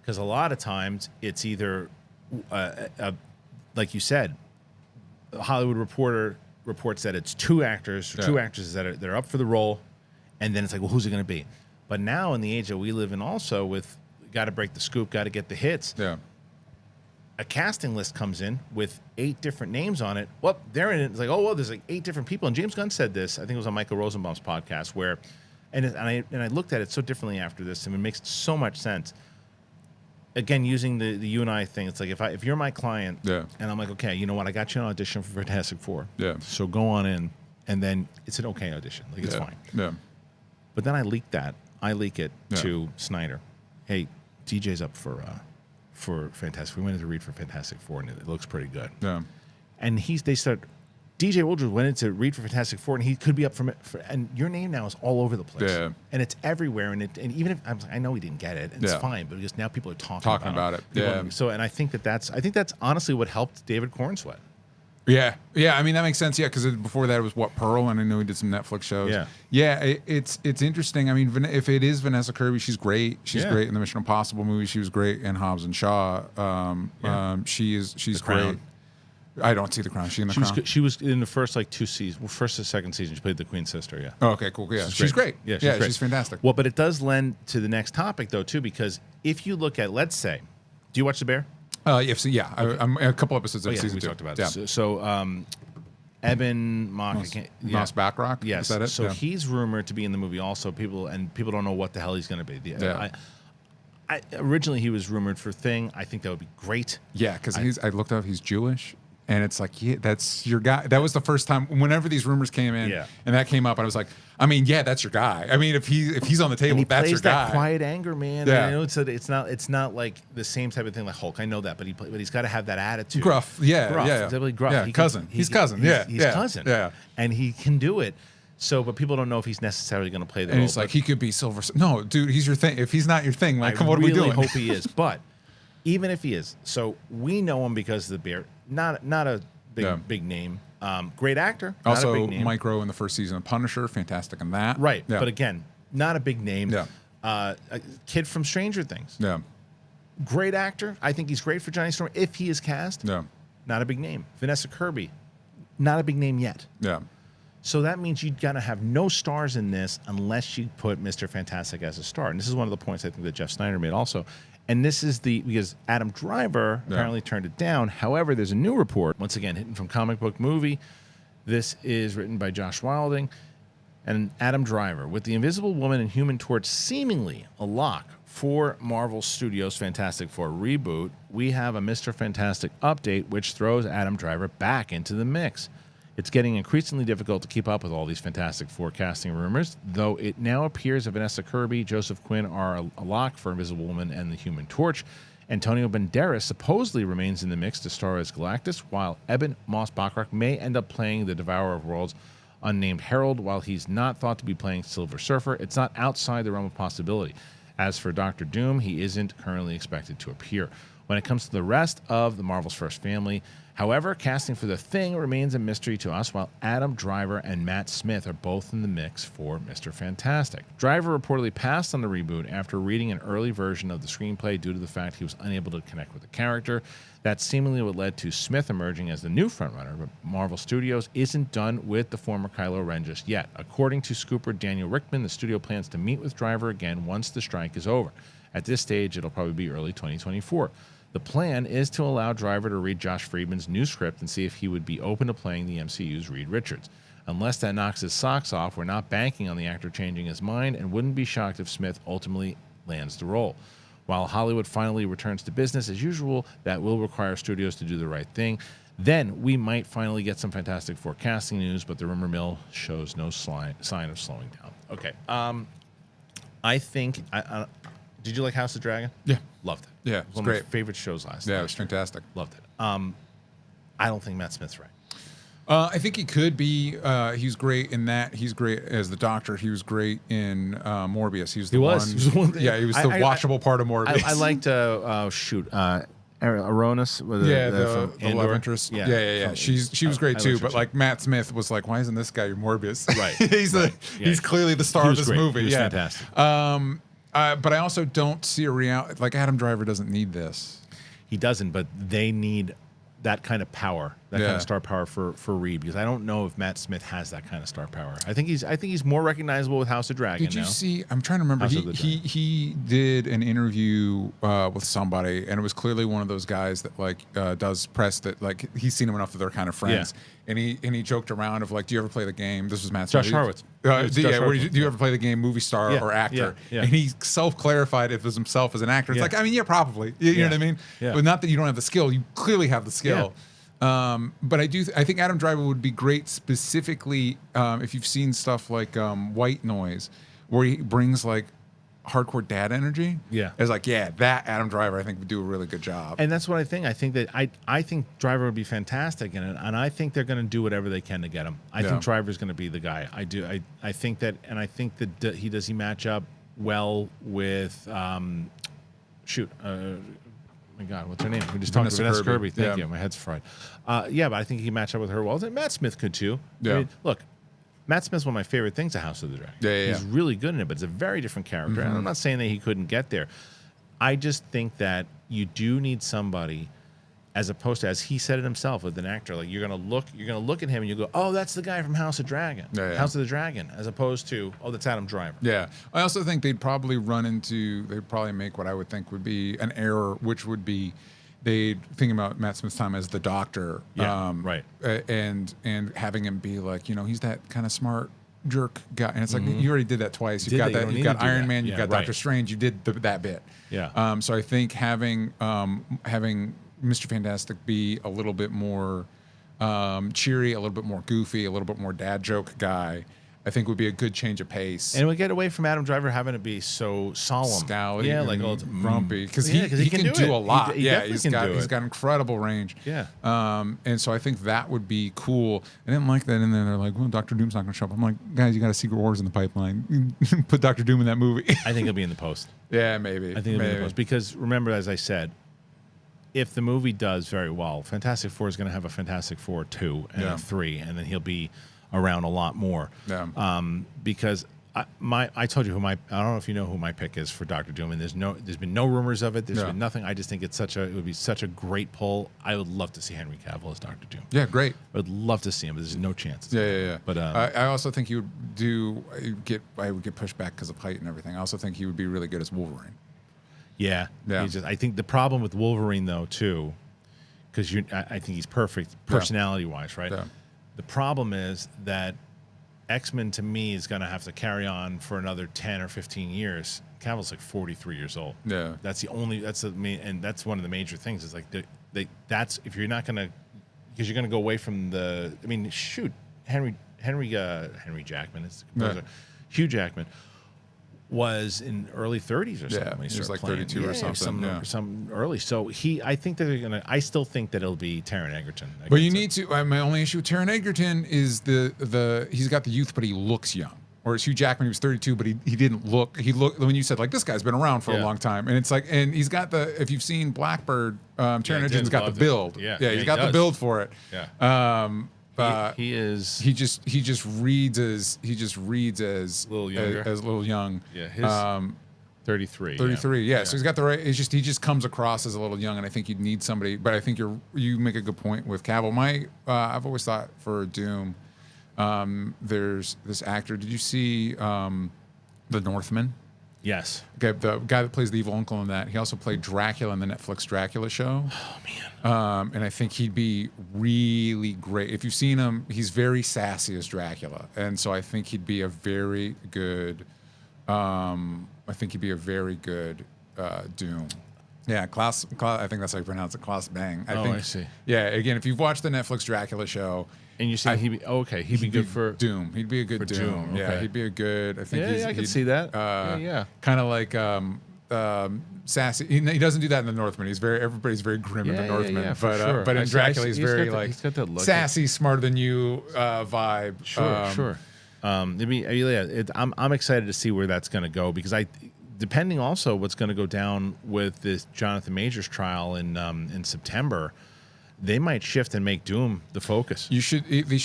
[SPEAKER 1] Because a lot of times it's either, like you said, a Hollywood Reporter reports that it's two actors that are up for the role, and then it's like, well, who's it going to be? But now in the age that we live in, also with got to break the scoop, got to get the hits.
[SPEAKER 2] Yeah.
[SPEAKER 1] A casting list comes in with 8 different names on it. Well, they're in it. It's like, oh, well, there's like 8 different people. And James Gunn said this. I think it was on Michael Rosenbaum's podcast, where, and I looked at it so differently after this, and it makes so much sense. Again, using the you and I thing, it's like if you're my client, and I'm like, okay, you know what, I got you an audition for Fantastic Four. Yeah. So go on in, and then it's an okay audition, like it's fine.
[SPEAKER 2] Yeah.
[SPEAKER 1] But then I leak it to Snyder. Hey, DJ's up for Fantastic. We went in to read for Fantastic Four, and it looks pretty good. Yeah. And DJ Woodruff went in to read for Fantastic Four, and he could be up for and your name now is all over the place. Yeah. And it's everywhere, and even if I know he didn't get it, and it's fine, but because now people are talking about it. Yeah. So, and I think that's honestly what helped David Cornsweet.
[SPEAKER 2] Yeah, I mean that makes sense. Yeah, because before that it was Pearl, and I know he did some Netflix shows. It's interesting. I mean, if it is Vanessa Kirby, she's great. She's great in the Mission Impossible movie. She was great in Hobbs and Shaw. She's great. I don't see The Crown. She in The Crown?
[SPEAKER 1] She was in the first 2 seasons. Well, first and second season, she played the Queen's sister. Yeah.
[SPEAKER 2] Oh, okay, cool. Yeah, she's great. Yeah, she's fantastic.
[SPEAKER 1] Well, but it does lend to the next topic though too, because if you look at, let's say, do you watch The Bear?
[SPEAKER 2] Okay. I'm a couple episodes of season 2.
[SPEAKER 1] We talked about it. So, Evan Moss
[SPEAKER 2] Backrack.
[SPEAKER 1] Yes.
[SPEAKER 2] Is that it?
[SPEAKER 1] So he's rumored to be in the movie also. People don't know what the hell he's going to be. Originally he was rumored for Thing. I think that would be great.
[SPEAKER 2] Yeah, because I looked up. He's Jewish. And it's like, yeah, that's your guy. That was the first time whenever these rumors came in, and that came up, and I was like, I mean, yeah, that's your guy. I mean, if he's on the table, that's your guy.
[SPEAKER 1] That quiet anger, man.
[SPEAKER 2] Yeah.
[SPEAKER 1] I know it's not like the same type of thing like Hulk. I know that, but he's got to have that attitude.
[SPEAKER 2] Gruff, yeah.
[SPEAKER 1] Definitely gruff.
[SPEAKER 2] Yeah, cousin. He's cousin. He's
[SPEAKER 1] cousin.
[SPEAKER 2] Yeah,
[SPEAKER 1] and he can do it. So, but people don't know if he's necessarily going to play the role.
[SPEAKER 2] And he's like, he could be Silver. No, dude, he's your thing. If he's not your thing, like, what are we doing?
[SPEAKER 1] I really hope he is. But even if he is, so we know him because of The Bear. Not a big name. Great actor. Not a
[SPEAKER 2] Also,
[SPEAKER 1] big name.
[SPEAKER 2] Micro in the first season of Punisher, fantastic in that.
[SPEAKER 1] Right.
[SPEAKER 2] Yeah.
[SPEAKER 1] But again, not a big name.
[SPEAKER 2] Yeah.
[SPEAKER 1] A kid from Stranger Things.
[SPEAKER 2] Yeah.
[SPEAKER 1] Great actor. I think he's great for Johnny Storm if he is cast.
[SPEAKER 2] Yeah.
[SPEAKER 1] Not a big name. Vanessa Kirby. Not a big name yet.
[SPEAKER 2] Yeah.
[SPEAKER 1] So that means you're going to have no stars in this unless you put Mr. Fantastic as a star. And this is one of the points I think that Jeff Snyder made also. And this is because Adam Driver apparently turned it down. However, there's a new report, once again, hidden from Comic Book Movie. This is written by Josh Wilding and Adam Driver. With the Invisible Woman and Human Torch seemingly a lock for Marvel Studios' Fantastic Four reboot, we have a Mr. Fantastic update which throws Adam Driver back into the mix. It's getting increasingly difficult to keep up with all these Fantastic Four casting rumors, though it now appears that Vanessa Kirby, Joseph Quinn are a lock for Invisible Woman and the Human Torch. Antonio Banderas supposedly remains in the mix to star as Galactus, while Eben Moss-Bachrach may end up playing the Devourer of Worlds unnamed Herald. While he's not thought to be playing Silver Surfer, it's not outside the realm of possibility. As for Doctor Doom, he isn't currently expected to appear. When it comes to the rest of the Marvel's first family, however, casting for The Thing remains a mystery to us, while Adam Driver and Matt Smith are both in the mix for Mr. Fantastic. Driver reportedly passed on the reboot after reading an early version of the screenplay due to the fact he was unable to connect with the character. That seemingly what led to Smith emerging as the new frontrunner, but Marvel Studios isn't done with the former Kylo Ren just yet. According to scooper Daniel Rickman, the studio plans to meet with Driver again once the strike is over. At this stage, it'll probably be early 2024. The plan is to allow Driver to read Josh Friedman's new script and see if he would be open to playing the MCU's Reed Richards. Unless that knocks his socks off, we're not banking on the actor changing his mind and wouldn't be shocked if Smith ultimately lands the role. While Hollywood finally returns to business as usual, that will require studios to do the right thing. Then we might finally get some Fantastic Four casting news, but the rumor mill shows no sign of slowing down. Okay. I think... did you like House of Dragon?
[SPEAKER 2] Yeah.
[SPEAKER 1] Loved it.
[SPEAKER 2] Yeah,
[SPEAKER 1] It was one of my favorite shows last
[SPEAKER 2] Yeah,
[SPEAKER 1] night.
[SPEAKER 2] it was fantastic.
[SPEAKER 1] Loved it. I don't think Matt Smith's right.
[SPEAKER 2] I think he could be. He's great in that. He's great as the Doctor. He was great in Morbius. He was the one.
[SPEAKER 1] He was the one thing-
[SPEAKER 2] Yeah, he was the watchable part of Morbius.
[SPEAKER 1] I liked, Aronis.
[SPEAKER 2] The love interest. Yeah. She was great
[SPEAKER 1] I
[SPEAKER 2] too.
[SPEAKER 1] liked her
[SPEAKER 2] But
[SPEAKER 1] too.
[SPEAKER 2] like Matt Smith was like, why isn't this guy your Morbius?
[SPEAKER 1] Right.
[SPEAKER 2] He's clearly the star
[SPEAKER 1] He
[SPEAKER 2] of
[SPEAKER 1] was
[SPEAKER 2] this
[SPEAKER 1] great.
[SPEAKER 2] movie.
[SPEAKER 1] He was
[SPEAKER 2] yeah,
[SPEAKER 1] fantastic.
[SPEAKER 2] But I also don't see a reality. Like Adam Driver doesn't need this.
[SPEAKER 1] He doesn't, but they need that kind of power, that kind
[SPEAKER 2] Yeah.
[SPEAKER 1] of star power for Reed, because I don't know if Matt Smith has that kind of star power. I think he's more recognizable with House of Dragon.
[SPEAKER 2] Did you
[SPEAKER 1] now.
[SPEAKER 2] see? I'm trying to remember.
[SPEAKER 1] House of the
[SPEAKER 2] He did an interview with somebody, and it was clearly one of those guys that like does press that like he's seen him enough that they're kind of friends.
[SPEAKER 1] Yeah.
[SPEAKER 2] And he joked around of like, do you ever play the game? This was Matt
[SPEAKER 1] Josh
[SPEAKER 2] Smith.
[SPEAKER 1] Harwitz.
[SPEAKER 2] Do
[SPEAKER 1] Josh
[SPEAKER 2] you
[SPEAKER 1] Harwitz.
[SPEAKER 2] ever play the game movie star
[SPEAKER 1] Yeah,
[SPEAKER 2] or actor?
[SPEAKER 1] yeah.
[SPEAKER 2] And he self-clarified it as himself as an actor. It's
[SPEAKER 1] Yeah.
[SPEAKER 2] like, I mean, yeah, probably. You know what I mean?
[SPEAKER 1] Yeah.
[SPEAKER 2] But not that you don't have the skill. You clearly have the skill. But I think Adam Driver would be great specifically if you've seen stuff like White Noise, where he brings like hardcore dad energy.
[SPEAKER 1] Yeah.
[SPEAKER 2] It's like, yeah, that Adam Driver I think would do a really good job.
[SPEAKER 1] And that's what I think. I think that I think Driver would be fantastic in it, and I think they're going to do whatever they can to get him. I think Driver's going to be the guy. I do. I think that, and I think that he match up well with my God, what's her name? We just talked about Vanessa Kirby. Thank you. My head's fried. But I think he can match up with her well. And Matt Smith could too.
[SPEAKER 2] Yeah.
[SPEAKER 1] I mean, look, Matt Smith's one of my favorite things of House of the Dragon.
[SPEAKER 2] Yeah.
[SPEAKER 1] He's really good in it, but it's a very different character. And I'm not saying that he couldn't get there. I just think that you do need somebody, as opposed to, as he said it himself, with an actor, like you're gonna look at him and you go, oh, that's the guy from House of Dragon, House of the Dragon, as opposed to, oh, that's Adam Driver.
[SPEAKER 2] Yeah, I also think they'd probably make what I would think would be an error, which would be they'd think about Matt Smith's time as the Doctor,
[SPEAKER 1] right,
[SPEAKER 2] and having him be like, he's that kind of smart jerk guy, and it's like you already did that twice. You've got Iron Man, you've got Doctor Strange, you did that bit.
[SPEAKER 1] Yeah.
[SPEAKER 2] So I think having Mr. Fantastic be a little bit more cheery, a little bit more goofy, a little bit more dad joke guy, I think would be a good change of pace.
[SPEAKER 1] And we get away from Adam Driver having to be so solemn,
[SPEAKER 2] scowly,
[SPEAKER 1] like
[SPEAKER 2] grumpy, because he can do a lot. He's got incredible range.
[SPEAKER 1] Yeah.
[SPEAKER 2] And so I think that would be cool. I didn't like that in there. They're like, well, Dr. Doom's not going to show up. I'm like, guys, you got a Secret Wars in the pipeline. Put Dr. Doom in that movie.
[SPEAKER 1] I think he'll be in the post.
[SPEAKER 2] Yeah, maybe.
[SPEAKER 1] I think he'll be in the post because remember, as I said, if the movie does very well, Fantastic Four is going to have a Fantastic Four 2 and
[SPEAKER 2] Yeah.
[SPEAKER 1] a 3, and then he'll be around a lot more.
[SPEAKER 2] Yeah.
[SPEAKER 1] Because I told you I don't know if you know who my pick is for Doctor Doom, and there's been no rumors of it. There's
[SPEAKER 2] Yeah.
[SPEAKER 1] been nothing. I just think it would be such a great pull. I would love to see Henry Cavill as Doctor Doom.
[SPEAKER 2] Yeah, great.
[SPEAKER 1] I would love to see him, but there's no chance.
[SPEAKER 2] Yeah.
[SPEAKER 1] But
[SPEAKER 2] I also think he would I would get pushed back because of height and everything. I also think he would be really good as Wolverine.
[SPEAKER 1] yeah.
[SPEAKER 2] Yeah.
[SPEAKER 1] I think the problem with Wolverine though too, because I think he's perfect personality wise, right?
[SPEAKER 2] Yeah.
[SPEAKER 1] The problem is that X-Men to me is going to have to carry on for another 10 or 15 years. Cavill's like 43 years old.
[SPEAKER 2] Yeah.
[SPEAKER 1] That's the main, and that's one of the major things is like that's if you're not going to, because you're going to go away from Henry Jackman is the composer.
[SPEAKER 2] Yeah.
[SPEAKER 1] Hugh Jackman was in early 30s or something.
[SPEAKER 2] Yeah,
[SPEAKER 1] when
[SPEAKER 2] he was like
[SPEAKER 1] started
[SPEAKER 2] 32 or something,
[SPEAKER 1] some early. So I think that they're gonna. I still think that it'll be Taron Egerton.
[SPEAKER 2] But you need to. My only issue with Taron Egerton is he's got the youth, but he looks young. Whereas Hugh Jackman, he was 32, but he didn't look. He looked when you said like this guy's been around for a long time, and it's like, and he's got the. If you've seen Blackbird, Taron Egerton's got the build. He's got the build for it.
[SPEAKER 1] Yeah. He
[SPEAKER 2] just reads as
[SPEAKER 1] little younger.
[SPEAKER 2] as little young.
[SPEAKER 1] Yeah, his 33.
[SPEAKER 2] 33. Yeah. So he's got the right. It's just he just comes across as a little young, and I think you'd need somebody. But I think you make a good point with Cavill. I've always thought for Doom, there's this actor. Did you see The Northman?
[SPEAKER 1] Yes.
[SPEAKER 2] Okay, the guy that plays the evil uncle in that. He also played Dracula in the Netflix Dracula show.
[SPEAKER 1] Oh man.
[SPEAKER 2] And I think he'd be really great. If you've seen him, he's very sassy as Dracula, and so I think he'd be a very good. Doom. Yeah, Klaus. I think that's how you pronounce it. Klaus Bang.
[SPEAKER 1] I see.
[SPEAKER 2] Yeah. Again, if you've watched the Netflix Dracula show,
[SPEAKER 1] And you say he'd be good for
[SPEAKER 2] Doom. He'd be a good Doom.
[SPEAKER 1] Doom.
[SPEAKER 2] Yeah,
[SPEAKER 1] Okay.
[SPEAKER 2] he'd be a good. I think.
[SPEAKER 1] Yeah, I can see that.
[SPEAKER 2] Kind of like sassy. He doesn't do that in the Northman. Everybody's very grim in the Northman.
[SPEAKER 1] for sure.
[SPEAKER 2] But in Dracula, he's very
[SPEAKER 1] he's got that look.
[SPEAKER 2] sassy, smarter than you vibe.
[SPEAKER 1] Sure. I'm excited to see where that's going to go because depending also what's going to go down with this Jonathan Majors trial in September, they might shift and make Doom the focus.
[SPEAKER 2] They should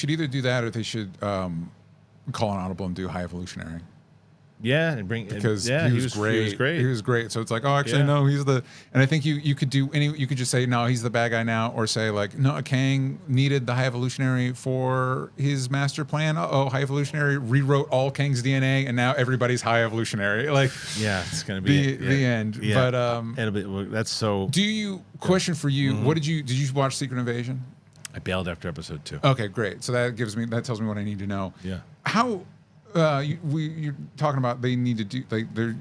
[SPEAKER 2] either do that or they should call an audible and do High Evolutionary.
[SPEAKER 1] Yeah,
[SPEAKER 2] He was great.
[SPEAKER 1] He was great.
[SPEAKER 2] So it's like, oh, actually, no, he's the. And I think you could do you could just say, no, he's the bad guy now, or say like, no, Kang needed the High Evolutionary for his master plan. High Evolutionary rewrote all Kang's DNA, and now everybody's High Evolutionary. Like,
[SPEAKER 1] yeah, it's gonna be
[SPEAKER 2] the end.
[SPEAKER 1] Yeah.
[SPEAKER 2] But
[SPEAKER 1] it'll be that's so.
[SPEAKER 2] Question for you? Did you watch Secret Invasion?
[SPEAKER 1] I bailed after episode 2.
[SPEAKER 2] Okay, great. So that tells me what I need to know.
[SPEAKER 1] Yeah.
[SPEAKER 2] How you're talking about they need to do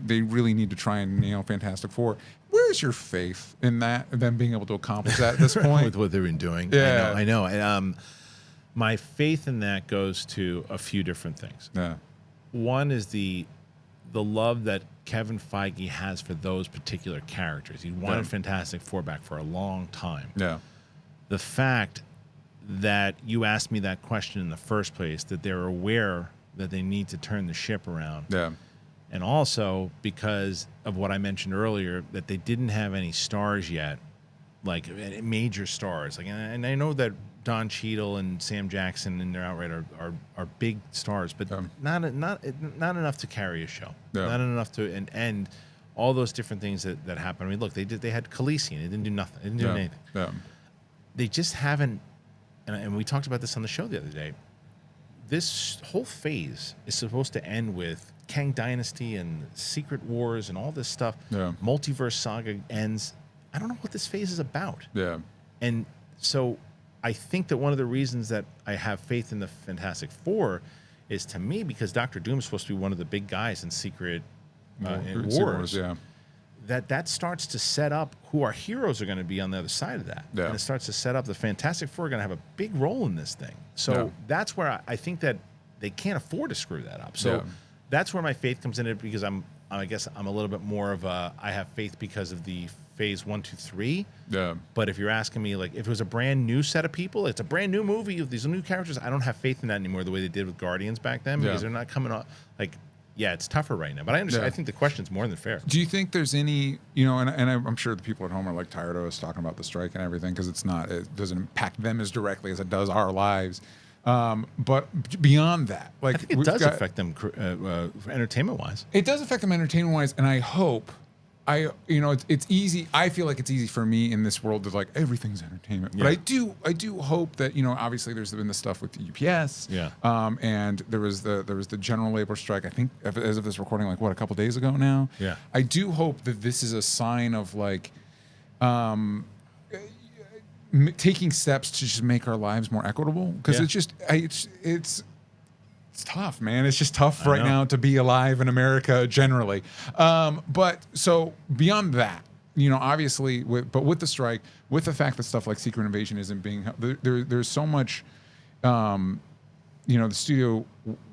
[SPEAKER 2] they really need to try and nail Fantastic Four. Where's your faith in that, them being able to accomplish that at this point?
[SPEAKER 1] With what they've been doing?
[SPEAKER 2] Yeah.
[SPEAKER 1] I know. My faith in that goes to a few different things.
[SPEAKER 2] Yeah.
[SPEAKER 1] One is the love that Kevin Feige has for those particular characters. He wanted Fantastic Four back for a long time.
[SPEAKER 2] Yeah.
[SPEAKER 1] The fact that you asked me that question in the first place, that they're aware that they need to turn the ship around.
[SPEAKER 2] Yeah.
[SPEAKER 1] And also because of what I mentioned earlier, that they didn't have any stars yet, like major stars. Like, and I know that Don Cheadle and Sam Jackson in their outright are big stars, but not enough to carry a show.
[SPEAKER 2] Yeah.
[SPEAKER 1] Not enough to and all those different things that happen. I mean, look, they had Khaleesi and it didn't do nothing. It didn't do anything.
[SPEAKER 2] Yeah.
[SPEAKER 1] They just haven't. And we talked about this on the show the other day. This whole phase is supposed to end with Kang Dynasty and Secret Wars and all this stuff.
[SPEAKER 2] Yeah.
[SPEAKER 1] Multiverse Saga ends. I don't know what this phase is about.
[SPEAKER 2] Yeah.
[SPEAKER 1] And so I think that one of the reasons that I have faith in the Fantastic Four is, to me, because Doctor Doom is supposed to be one of the big guys in Secret Wars.
[SPEAKER 2] Yeah.
[SPEAKER 1] That starts to set up who our heroes are going to be on the other side of that.
[SPEAKER 2] Yeah.
[SPEAKER 1] And it starts to set up the Fantastic Four are going to have a big role in this thing. So that's where I think that they can't afford to screw that up. So that's where my faith comes in it, because I guess I'm a little bit more of I have faith because of the phase 1, 2, 3.
[SPEAKER 2] Yeah.
[SPEAKER 1] But if you're asking me, like, if it was a brand new set of people, it's a brand new movie with these new characters, I don't have faith in that anymore the way they did with Guardians back then, because they're not coming off, like, yeah, it's tougher right now. But I understand.
[SPEAKER 2] Yeah.
[SPEAKER 1] I think the question's more than fair.
[SPEAKER 2] Do you think there's any, and I'm sure the people at home are like tired of us talking about the strike and everything because it doesn't impact them as directly as it does our lives. But beyond that, like
[SPEAKER 1] I think it does affect them entertainment wise.
[SPEAKER 2] It does affect them entertainment wise, and I hope. It's easy. I feel like it's easy for me in this world to like everything's entertainment. But I do hope that obviously there's been the stuff with the UPS.
[SPEAKER 1] Yeah.
[SPEAKER 2] And there was the general labor strike. I think as of this recording, like a couple days ago now.
[SPEAKER 1] Yeah.
[SPEAKER 2] I do hope that this is a sign of like, taking steps to just make our lives more equitable because it's tough, man. It's just tough right now to be alive in America generally. But so beyond that, obviously, with the strike, with the fact that stuff like Secret Invasion isn't being, there's so much, the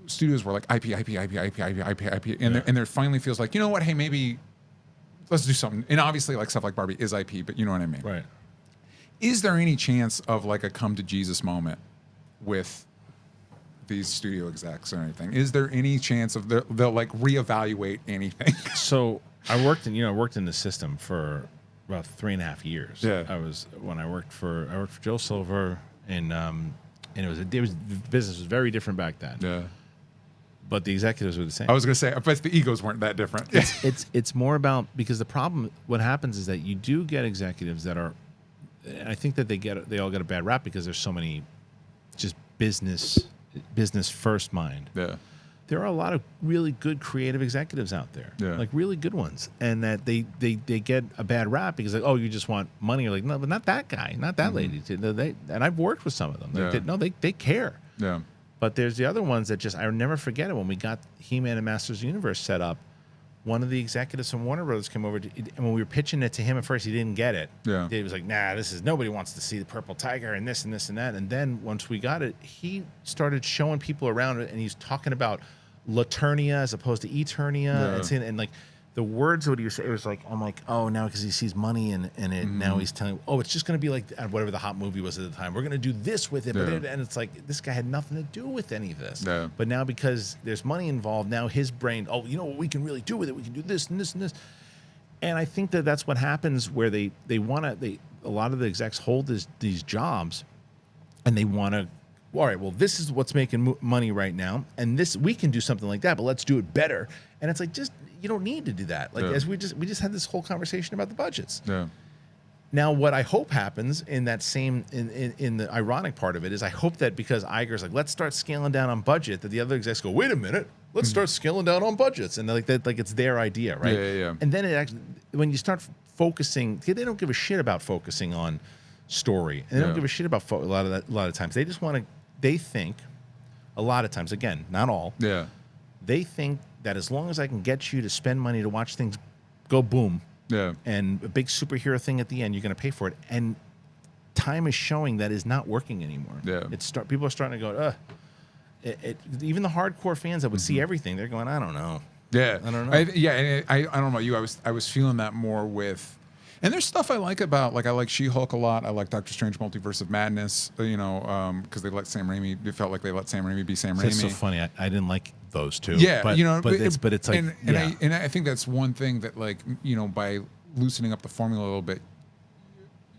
[SPEAKER 2] studios were like IP, and there finally feels like, hey, maybe let's do something. And obviously, like stuff like Barbie is IP, but you know what I mean,
[SPEAKER 1] Right?
[SPEAKER 2] Is there any chance of like a come to Jesus moment with these studio execs or anything? Is there any chance of they'll like reevaluate anything?
[SPEAKER 1] So I worked in the system for about 3.5 years.
[SPEAKER 2] Yeah.
[SPEAKER 1] I worked for Joe Silver, and the business was very different back then.
[SPEAKER 2] Yeah.
[SPEAKER 1] But the executives were the same.
[SPEAKER 2] I was gonna say, I bet the egos weren't that different.
[SPEAKER 1] It's more about, because the problem, what happens is that you do get executives that are, and I think that they all get a bad rap because there's so many just business first mind.
[SPEAKER 2] Yeah.
[SPEAKER 1] There are a lot of really good creative executives out there, like really good ones, and that they get a bad rap because like, oh, you just want money. You're like, no, but not that guy, not that lady. And I've worked with some of them. They care.
[SPEAKER 2] Yeah.
[SPEAKER 1] But there's the other ones that just, I'll never forget it. When we got He-Man and Masters of the Universe set up, one of the executives from Warner Brothers came over and when we were pitching it to him at first, he didn't get it.
[SPEAKER 2] Yeah.
[SPEAKER 1] He was like, nah, nobody wants to see the purple tiger and this and this and that. And then once we got it, he started showing people around it, and he's talking about Laternia as opposed to Eternia, and like the words what he was saying, it was like, I'm like, oh, now because he sees money in it, now he's telling, oh, it's just going to be like whatever the hot movie was at the time. We're going to do this with it, and it's like this guy had nothing to do with any of this.
[SPEAKER 2] Yeah.
[SPEAKER 1] But now because there's money involved, now his brain, oh, you know what we can really do with it? We can do this and this and this. And I think that that's what happens where a lot of the execs hold these jobs, and they want to, all right, well, this is what's making money right now, and this we can do something like that, but let's do it better. And it's like, just you don't need to do that. Like as we just had this whole conversation about the budgets.
[SPEAKER 2] Yeah.
[SPEAKER 1] Now, what I hope happens in that same in the ironic part of it is I hope that because Iger's like, let's start scaling down on budget, that the other execs go, wait a minute, let's start scaling down on budgets, and like that, like it's their idea, right?
[SPEAKER 2] Yeah.
[SPEAKER 1] And then it actually, when you start focusing, they don't give a shit about focusing on story, and they don't give a shit about a lot of times they just want to. They think a lot of times, again, not all.
[SPEAKER 2] Yeah.
[SPEAKER 1] They think that as long as I can get you to spend money to watch things go boom, and a big superhero thing at the end, you're going to pay for it. And time is showing that is not working anymore.
[SPEAKER 2] Yeah.
[SPEAKER 1] People are starting to go, even the hardcore fans that would see everything, they're going, I don't know.
[SPEAKER 2] Yeah.
[SPEAKER 1] I don't know.
[SPEAKER 2] I don't know about you. I was feeling that more with, and there's stuff I like about, like I like She-Hulk a lot. I like Doctor Strange Multiverse of Madness, because they let Sam Raimi, it felt like they let Sam Raimi be Sam Raimi.
[SPEAKER 1] It's so funny. I didn't like those two.
[SPEAKER 2] Yeah,
[SPEAKER 1] but it's like,
[SPEAKER 2] and I think that's one thing that, like, by loosening up the formula a little bit,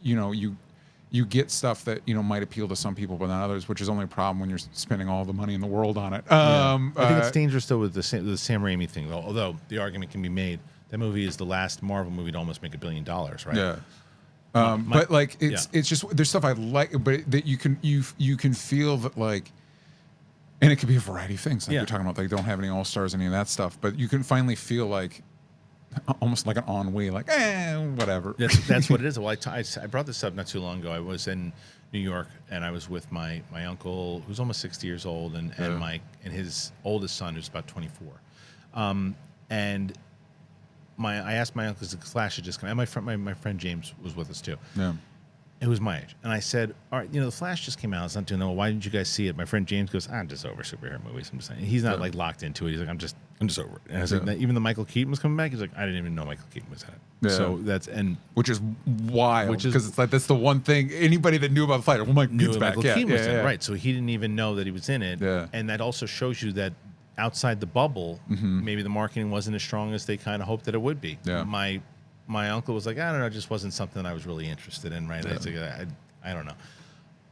[SPEAKER 2] you get stuff that might appeal to some people but not others, which is only a problem when you're spending all the money in the world on it.
[SPEAKER 1] I think it's dangerous though with the Sam Raimi thing, though. Although the argument can be made, that movie is the last Marvel movie to almost make $1 billion, right?
[SPEAKER 2] Yeah. But like it's just, there's stuff I like, but that you can feel that, like, and it could be a variety of things. Like you're talking about, like, they don't have any all-stars, any of that stuff, but you can finally feel like almost like an ennui, like whatever.
[SPEAKER 1] That's what it is. Well, I brought this up not too long ago. I was in New York, and I was with my uncle, who's almost 60 years old, and his oldest son, who's about 24, and I asked my uncle, because the Flash had just come, and my friend James was with us too. Yeah. It was my age. And I said, all right, the Flash just came out. It's not doing well. Why didn't you guys see it? My friend James goes, I'm just over superhero movies. I'm just saying. He's not like locked into it. He's like, I'm just over it. And I was like, even the Michael Keaton was coming back. He's like, I didn't even know Michael Keaton was in it. Yeah. So which is wild, because it's like, that's the one thing anybody that knew about the Flash. Well, Michael Keaton's back. Michael Keaton was in it. Right. So he didn't even know that he was in it.
[SPEAKER 2] Yeah.
[SPEAKER 1] And that also shows you that outside the bubble, maybe the marketing wasn't as strong as they kind of hoped that it would be.
[SPEAKER 2] Yeah.
[SPEAKER 1] My uncle was like, I don't know, it just wasn't something I was really interested in, right?
[SPEAKER 2] Yeah.
[SPEAKER 1] I don't know.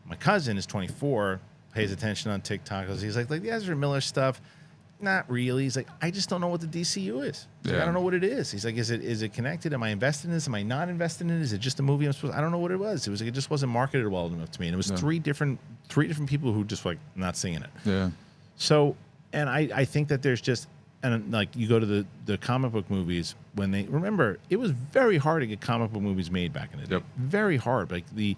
[SPEAKER 1] My cousin is 24, pays attention on TikTok. He's like the Ezra Miller stuff, not really. He's like, I just don't know what the DCU is. He's like, I don't know what it is. He's like, is it connected? Am I invested in this? Am I not invested in it? Is it just a movie I'm supposed? I don't know what it was. It was like, it just wasn't marketed well enough to me. And it was three different people who just like not seeing it.
[SPEAKER 2] Yeah.
[SPEAKER 1] So, and I think that there's just, and like you go to the comic book movies, when they, remember, it was very hard to get comic book movies made back in the day.
[SPEAKER 2] Yep.
[SPEAKER 1] Very hard. Like the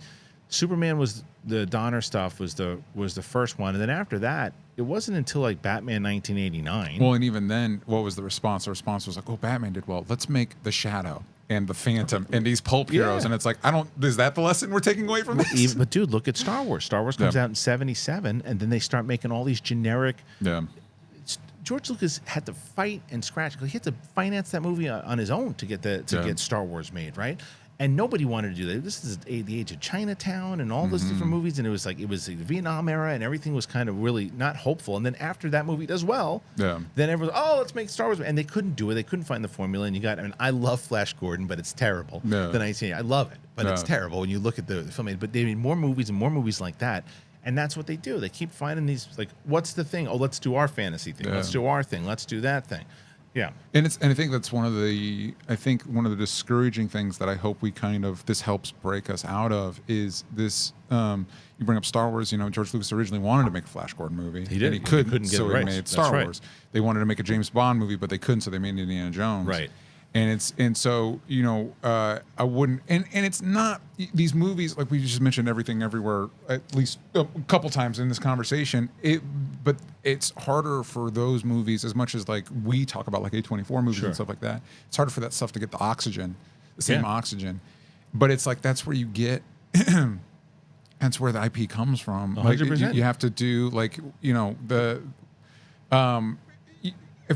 [SPEAKER 1] Superman was, the Donner stuff was the first one. And then after that, it wasn't until like Batman 1989.
[SPEAKER 2] Well, and even then, what was the response? The response was like, oh, Batman did well. Let's make the Shadow and the Phantom and these pulp heroes. And it's like, is that the lesson we're taking away from this?
[SPEAKER 1] But dude, look at Star Wars. Star Wars comes out in 77, and then they start making all these generic.
[SPEAKER 2] Yeah.
[SPEAKER 1] George Lucas had to fight and scratch. He had to finance that movie on his own to get Star Wars made, right? And nobody wanted to do that. This is the age of Chinatown and all those different movies, and it was the Vietnam era, and everything was kind of really not hopeful. And then after that movie does well, then everyone, let's make Star Wars, and they couldn't do it. They couldn't find the formula. And I love Flash Gordon, but it's terrible. I love it, but it's terrible when you look at the film. But they made more movies and more movies like that. And that's what they do. They keep finding these, like, what's the thing? Oh, let's do our fantasy thing. Let's do our thing. Let's do that thing. Yeah.
[SPEAKER 2] And I think that's one of the discouraging things that I hope this helps break us out of is this. You bring up Star Wars. George Lucas originally wanted to make a Flash Gordon movie.
[SPEAKER 1] He did.
[SPEAKER 2] And he couldn't get
[SPEAKER 1] so
[SPEAKER 2] it
[SPEAKER 1] right.
[SPEAKER 2] He made Star Wars. They wanted to make a James Bond movie, but they couldn't, so they made Indiana Jones.
[SPEAKER 1] Right.
[SPEAKER 2] So I wouldn't, and it's not these movies like we just mentioned Everything Everywhere at least a couple times in this conversation. But it's harder for those movies, as much as like we talk about like A24 movies and stuff like that. It's harder for that stuff to get the same oxygen. But it's like that's where you get. That's where the IP comes from.
[SPEAKER 1] 100%.
[SPEAKER 2] Like, you have to do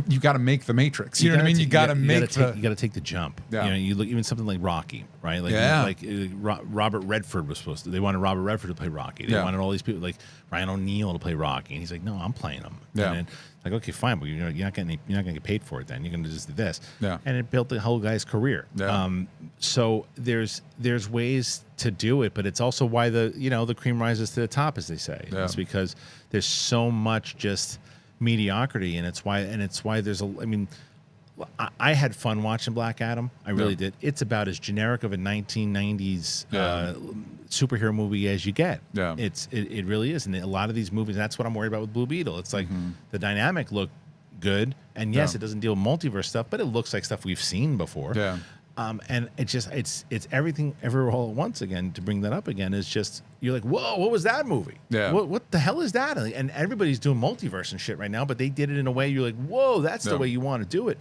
[SPEAKER 2] you got to make the Matrix. You know what I mean? You got to
[SPEAKER 1] take the jump.
[SPEAKER 2] Yeah.
[SPEAKER 1] You look even something like Rocky, right? Like Robert Redford was supposed to. They wanted Robert Redford to play Rocky. They wanted all these people like Ryan O'Neal to play Rocky, and he's like, no, I'm playing him.
[SPEAKER 2] Yeah.
[SPEAKER 1] And like, okay, fine, but you're not gonna get paid for it. Then you're gonna just do this.
[SPEAKER 2] Yeah.
[SPEAKER 1] And it built the whole guy's career.
[SPEAKER 2] Yeah.
[SPEAKER 1] So there's ways to do it, but it's also why the cream rises to the top, as they say.
[SPEAKER 2] Yeah.
[SPEAKER 1] It's because there's so much just mediocrity, and it's why there's I had fun watching Black Adam. I really did. It's about as generic of a 1990s superhero movie as you get.
[SPEAKER 2] Yeah.
[SPEAKER 1] It really is. And a lot of these movies, that's what I'm worried about with Blue Beetle. It's like the dynamic looked good, and yes, it doesn't deal with multiverse stuff, but it looks like stuff we've seen before.
[SPEAKER 2] Yeah.
[SPEAKER 1] And it's everything everywhere all at once again. To bring that up again is just, you're like, whoa, what was that movie?
[SPEAKER 2] Yeah.
[SPEAKER 1] What the hell is that? And everybody's doing multiverse and shit right now, but they did it in a way you're like, whoa, that's the way you want to do it.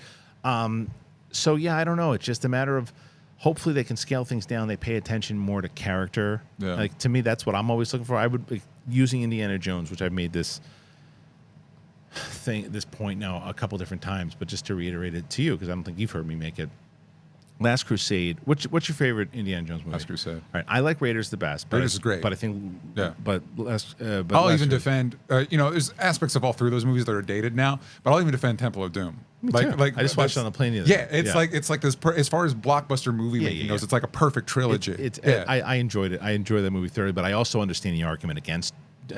[SPEAKER 1] So yeah, I don't know. It's just a matter of hopefully they can scale things down. They pay attention more to character.
[SPEAKER 2] Yeah.
[SPEAKER 1] Like, to me, that's what I'm always looking for. I would, like, using Indiana Jones, which I've made this point now a couple different times, but just to reiterate it to you, because I don't think you've heard me make it. Last Crusade. What's your favorite Indiana Jones movie?
[SPEAKER 2] Last Crusade.
[SPEAKER 1] All right, I like Raiders the best.
[SPEAKER 2] Raiders is great.
[SPEAKER 1] But I think, but
[SPEAKER 2] I'll even defend. There's aspects of all three of those movies that are dated now, but I'll even defend Temple of Doom.
[SPEAKER 1] Me too. I just watched it on the plane the other day.
[SPEAKER 2] It's like this. As far as blockbuster movie making goes, it's like a perfect trilogy.
[SPEAKER 1] I enjoyed it. I enjoyed that movie thoroughly, but I also understand the argument against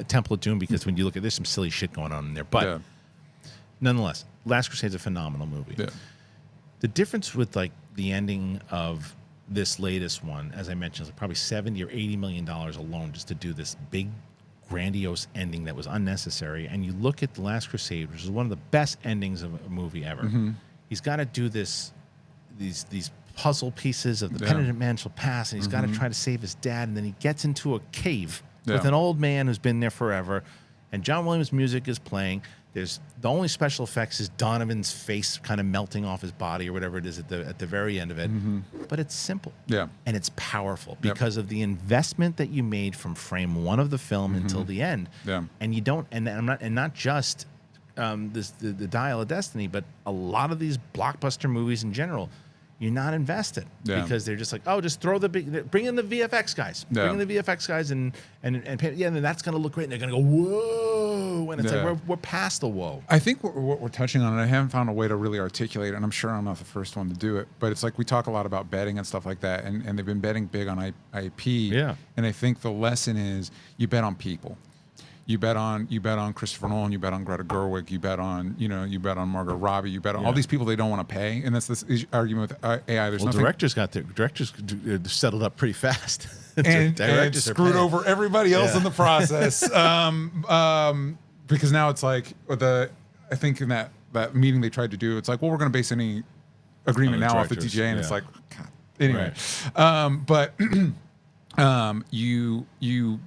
[SPEAKER 1] Temple of Doom, because when you look at, there's some silly shit going on in there. But nonetheless, Last Crusade is a phenomenal movie.
[SPEAKER 2] Yeah.
[SPEAKER 1] The difference with like the ending of this latest one, as I mentioned, is like probably $70 or $80 million alone just to do this big, grandiose ending that was unnecessary. And you look at The Last Crusade, which is one of the best endings of a movie ever. He's got to do these puzzle pieces of the penitent man shall pass, and he's got to try to save his dad. And then he gets into a cave with an old man who's been there forever, and John Williams' music is playing. There's the only special effects is Donovan's face kind of melting off his body or whatever it is at the very end of it. But it's simple.
[SPEAKER 2] Yeah.
[SPEAKER 1] And it's powerful because of the investment that you made from frame one of the film until the end.
[SPEAKER 2] Yeah.
[SPEAKER 1] And you don't, and not just the Dial of Destiny, but a lot of these blockbuster movies in general, you're not invested because they're just like, oh, just throw bring in the VFX guys, bring in the VFX guys, and then that's going to look great. And they're going to go, whoa, And it's like we're past the whoa.
[SPEAKER 2] I think what we're touching on, and I haven't found a way to really articulate it, and I'm sure I'm not the first one to do it, but it's like we talk a lot about betting and stuff like that, and they've been betting big on IP.
[SPEAKER 1] Yeah.
[SPEAKER 2] And I think the lesson is you bet on people. You bet on Christopher Nolan, you bet on Greta Gerwig, you bet on Margot Robbie, you bet on all these people they don't want to pay, and that's this argument with AI. There's nothing.
[SPEAKER 1] Directors settled up pretty fast,
[SPEAKER 2] and screwed over everybody else in the process. Because now it's like I think in that meeting they tried to do, it's like, well, we're going to base any agreement now off the DJ, and it's like, God. Anyway, you.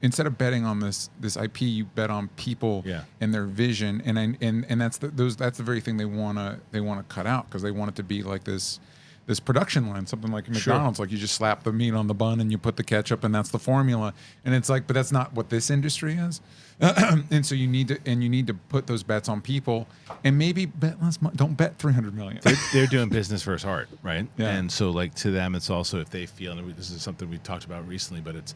[SPEAKER 2] Instead of betting on this IP, you bet on people and their vision, and that's the very thing they want to cut out, because they want it to be like this production line, something like McDonald's, like you just slap the meat on the bun and you put the ketchup, and that's the formula. And it's like, but that's not what this industry is. And so you need to put those bets on people, and maybe bet less. Don't bet $300 million.
[SPEAKER 1] They're doing business versus art, right?
[SPEAKER 2] Yeah.
[SPEAKER 1] And so, like, to them, it's also, if they feel, and this is something we talked about recently, but it's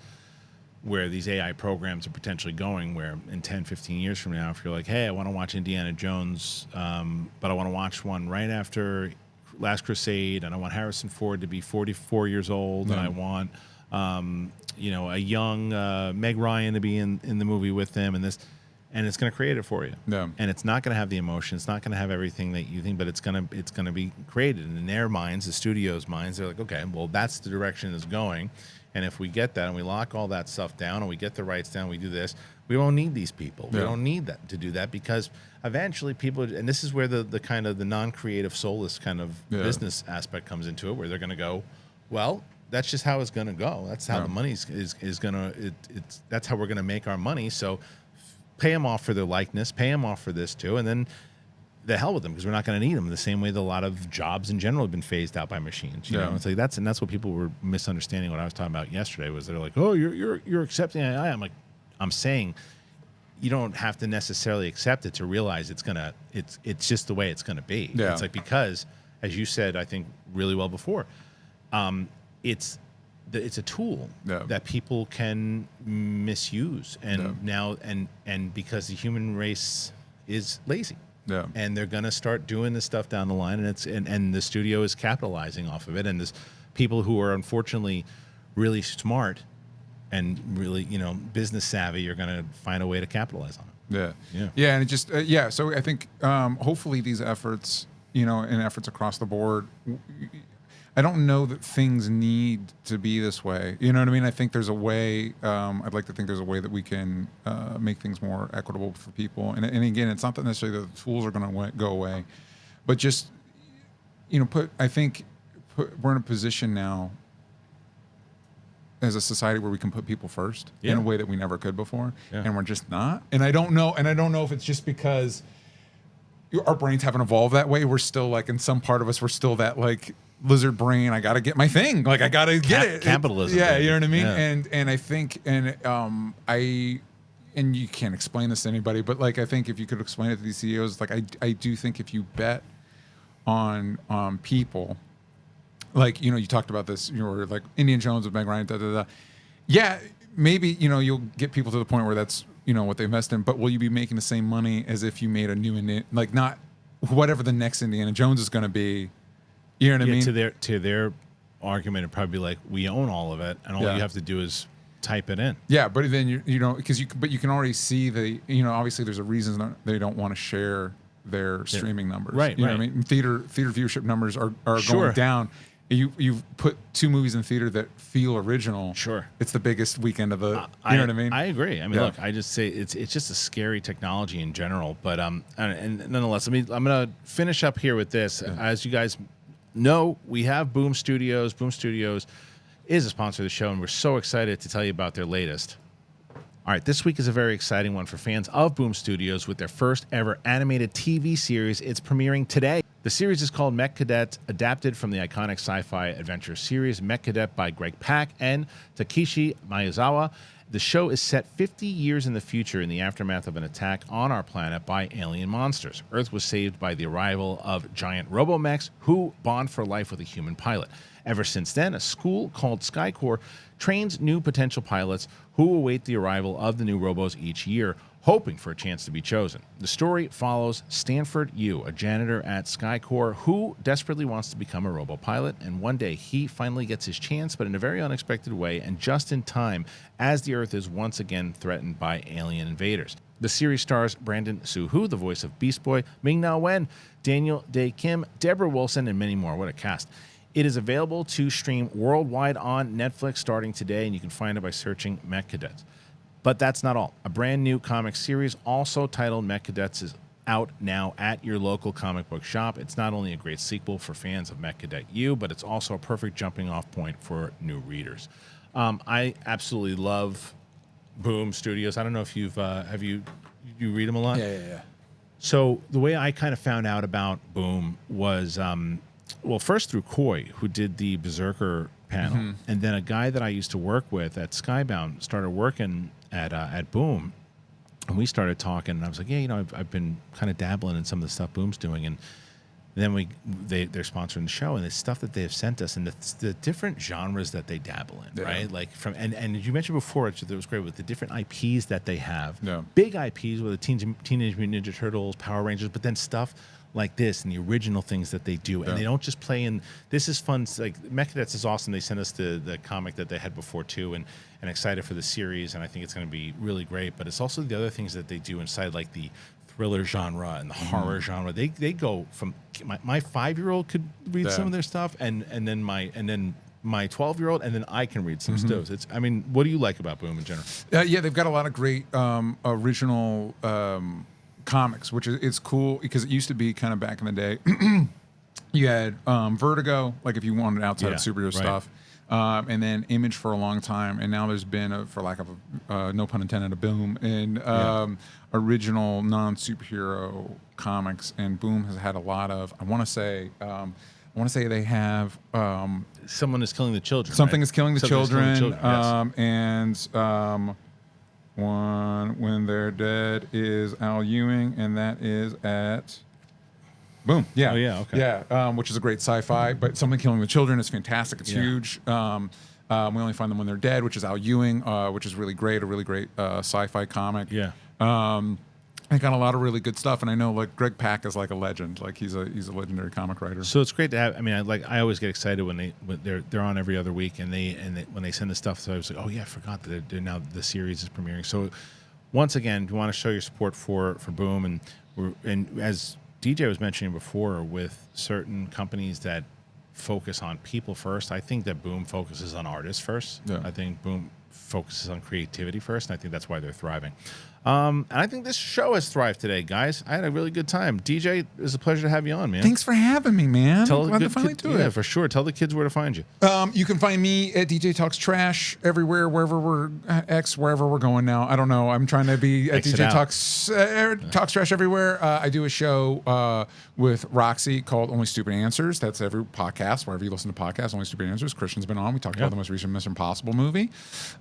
[SPEAKER 1] where these AI programs are potentially going, where in 10, 15 years from now, if you're like, hey, I want to watch Indiana Jones, but I want to watch one right after Last Crusade, and I want Harrison Ford to be 44 years old, and I want, a young Meg Ryan to be in the movie with them, and it's going to create it for you.
[SPEAKER 2] Yeah.
[SPEAKER 1] And it's not going to have the emotion. It's not going to have everything that you think, but it's going to be created. And in their minds, the studio's minds, they're like, okay, well, that's the direction it's going. And if we get that and we lock all that stuff down and we get the rights down, we do this, we won't need these people. We don't need that to do that, because eventually people, and this is where the kind of the non-creative, soulless kind of business aspect comes into it, where they're going to go, well, that's just how it's going to go. That's how the money is going to, that's how we're going to make our money. So pay them off for their likeness, pay them off for this too, and then the hell with them, because we're not going to need them, the same way that a lot of jobs in general have been phased out by machines. You know, it's like that's what people were misunderstanding. What I was talking about yesterday was they're like, oh, you're accepting AI. I'm like, I'm saying you don't have to necessarily accept it to realize it's just the way it's going to be.
[SPEAKER 2] Yeah.
[SPEAKER 1] It's like, because as you said, I think really well before, it's a tool that people can misuse, and now and because the human race is lazy.
[SPEAKER 2] Yeah.
[SPEAKER 1] And they're going to start doing this stuff down the line, and the studio is capitalizing off of it. And there's people who are unfortunately really smart and really, business savvy are going to find a way to capitalize on it.
[SPEAKER 2] Yeah. And it just, So I think hopefully these efforts, and efforts across the board, I don't know that things need to be this way. You know what I mean? I think there's a way, I'd like to think there's a way that we can make things more equitable for people. And again, it's not that necessarily the tools are going to go away, but just, we're in a position now as a society where we can put people first in a way that we never could before. Yeah. And we're just not. And I don't know if it's just because our brains haven't evolved that way. We're still like, in some part of us, we're still that like lizard brain. I got to get my thing. Like I got to get it.
[SPEAKER 1] Capitalism.
[SPEAKER 2] Yeah.
[SPEAKER 1] Baby.
[SPEAKER 2] You know what I mean?
[SPEAKER 1] Yeah.
[SPEAKER 2] And I think, and you can't explain this to anybody, but like, I think if you could explain it to these CEOs, like I do think if you bet on people, like, you talked about this, like Indiana Jones with Meg Ryan, Yeah, maybe, you'll get people to the point where that's, what they invest in, but will you be making the same money as if you made a new, like not whatever the next Indiana Jones is going to be, you know what I mean?
[SPEAKER 1] To their argument, it'd probably be like, we own all of it, and all you have to do is type it in.
[SPEAKER 2] Yeah, but then but you can already see obviously there's a reason they don't want to share their streaming numbers.
[SPEAKER 1] Right,
[SPEAKER 2] you know what I mean? Theater viewership numbers are going down. You've put two movies in theater that feel original. Sure, it's the biggest weekend of the. You know what I mean?
[SPEAKER 1] I agree. I mean, look, I just say it's just a scary technology in general. But and nonetheless, I'm gonna finish up here with this. Yeah. As you guys know, we have Boom Studios. Boom Studios is a sponsor of the show, and we're so excited to tell you about their latest. All right, this week is a very exciting one for fans of Boom Studios with their first ever animated TV series. It's premiering today. The series is called Mech Cadet, adapted from the iconic sci-fi adventure series Mech Cadet by Greg Pak and Takeshi Miyazawa. The show is set 50 years in the future in the aftermath of an attack on our planet by alien monsters. Earth was saved by the arrival of giant robomechs who bond for life with a human pilot. Ever since then, a school called Sky Corps trains new potential pilots who await the arrival of the new robos each year. hoping for a chance to be chosen. The story follows Stanford Yu, a janitor at SkyCorps who desperately wants to become a robo-pilot, and one day he finally gets his chance, but in a very unexpected way and just in time as the Earth is once again threatened by alien invaders. The series stars Brandon Suhu, the voice of Beast Boy, Ming-Na Wen, Daniel Dae Kim, Deborah Wilson, and many more. What a cast. It is available to stream worldwide on Netflix starting today, and you can find it by searching Mech Cadets. But that's not all. A brand new comic series, also titled Mech Cadets, is out now at your local comic book shop. It's not only a great sequel for fans of Mech Cadet U, but it's also a perfect jumping off point for new readers. I absolutely love Boom Studios. I don't know if you read them a lot?
[SPEAKER 2] Yeah.
[SPEAKER 1] So the way I kind of found out about Boom was, first through Coy, who did the Berserker panel, and then a guy that I used to work with at Skybound started working at Boom, and we started talking, and I was like, yeah, I've been kind of dabbling in some of the stuff Boom's doing, and then they're sponsoring the show, and the stuff that they have sent us, and the different genres that they dabble in, right? Like and you mentioned before, it was great with the different IPs that they have, big IPs with the Teenage Mutant Ninja Turtles, Power Rangers, but then stuff like this and the original things that they do, and they don't just play in. This is fun. Like Mech Cadets is awesome. They sent us the comic that they had before too, and excited for the series, and I think it's going to be really great. But it's also the other things that they do inside, like the thriller genre and the horror genre. They go from my 5-year-old could read some of their stuff, and then my 12-year-old, and then I can read some stuff. What do you like about Boom in general?
[SPEAKER 2] Yeah, they've got a lot of great original comics, which is cool because it used to be kind of back in the day. You had Vertigo, like if you wanted outside of superhero stuff, and then Image for a long time, and now there's been, for lack of no pun intended, a boom in original non-superhero comics, and Boom has had a lot of. I want to say they have
[SPEAKER 1] Someone is killing the children.
[SPEAKER 2] Something
[SPEAKER 1] right?
[SPEAKER 2] is killing the children,
[SPEAKER 1] yes.
[SPEAKER 2] and One When They're Dead is Al Ewing, and that is at Boom. Yeah.
[SPEAKER 1] Oh, yeah, okay.
[SPEAKER 2] Yeah, which is a great sci-fi, but Something Killing the Children is fantastic. It's huge. We Only Find Them When They're Dead, which is Al Ewing, which is really great, a really great sci-fi comic.
[SPEAKER 1] Yeah.
[SPEAKER 2] I got a lot of really good stuff, and I know like Greg Pak is like a legend. Like he's a legendary comic writer.
[SPEAKER 1] So it's great to have. I always get excited when they're on every other week, and when they send the stuff. So I was like, oh yeah, I forgot that they're now the series is premiering. So once again, we want to show your support for Boom, and as DJ was mentioning before, with certain companies that focus on people first, I think that Boom focuses on artists first.
[SPEAKER 2] Yeah.
[SPEAKER 1] I think Boom focuses on creativity first, and I think that's why they're thriving. And I think this show has thrived today, guys. I had a really good time. DJ, it was a pleasure to have you on, man.
[SPEAKER 2] Thanks for having me, man.
[SPEAKER 1] Glad
[SPEAKER 2] to finally do it.
[SPEAKER 1] Yeah, for sure. Tell the kids where to find you.
[SPEAKER 2] You can find me at DJ Talks Trash everywhere, wherever wherever we're going now. I don't know. I'm trying to be at DJ Talks Trash everywhere. I do a show with Roxy called Only Stupid Answers. That's every podcast, wherever you listen to podcasts, Only Stupid Answers. Kristian's been on. We talked about the most recent Mission Impossible movie.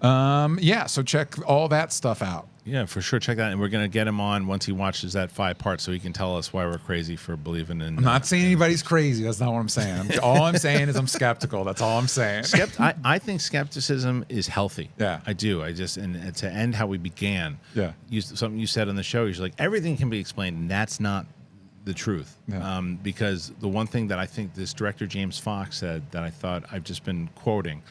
[SPEAKER 2] So check all that stuff out.
[SPEAKER 1] Yeah, for sure. Check that out. And we're going to get him on once he watches that 5 parts so he can tell us why we're crazy for believing in...
[SPEAKER 2] I'm not saying anybody's crazy. That's not what I'm saying. All I'm saying is I'm skeptical. That's all I'm saying.
[SPEAKER 1] I think skepticism is healthy.
[SPEAKER 2] Yeah.
[SPEAKER 1] I do. And to end how we began,
[SPEAKER 2] yeah.
[SPEAKER 1] Something you said on the show, you're like, everything can be explained, and that's not the truth.
[SPEAKER 2] Yeah.
[SPEAKER 1] Because the one thing that I think this director, James Fox, said that I thought I've just been quoting...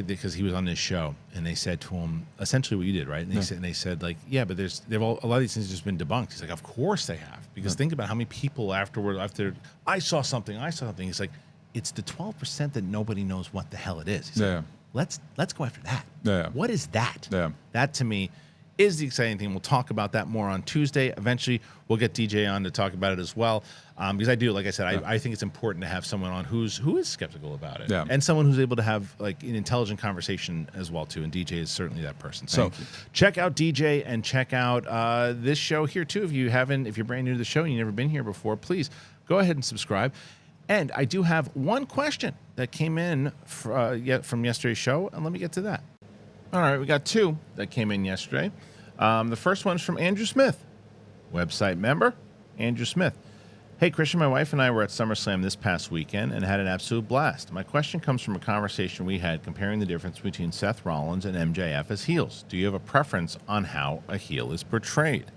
[SPEAKER 1] because he was on this show, and they said to him essentially what you did, right? And they said like, yeah, but a lot of these things have just been debunked. He's like, of course they have, because think about how many people after I saw something. He's like, it's the 12% that nobody knows what the hell it is. He's like, let's go after that.
[SPEAKER 2] Yeah.
[SPEAKER 1] What is that?
[SPEAKER 2] Yeah.
[SPEAKER 1] That to me is the exciting thing. We'll talk about that more on Tuesday. Eventually, we'll get DJ on to talk about it as well. Because I do, like I said, I think it's important to have someone on who is skeptical about it, and someone who's able to have like an intelligent conversation as well too. And DJ is certainly that person. So check out DJ and check out this show here too. If you're brand new to the show and you've never been here before, please go ahead and subscribe. And I do have one question that came in from yesterday's show, and let me get to that. All right, we got 2 that came in yesterday. The first one's from Andrew Smith, website member, Andrew Smith. Hey, Kristian, my wife and I were at SummerSlam this past weekend and had an absolute blast. My question comes from a conversation we had comparing the difference between Seth Rollins and MJF as heels. Do you have a preference on how a heel is portrayed?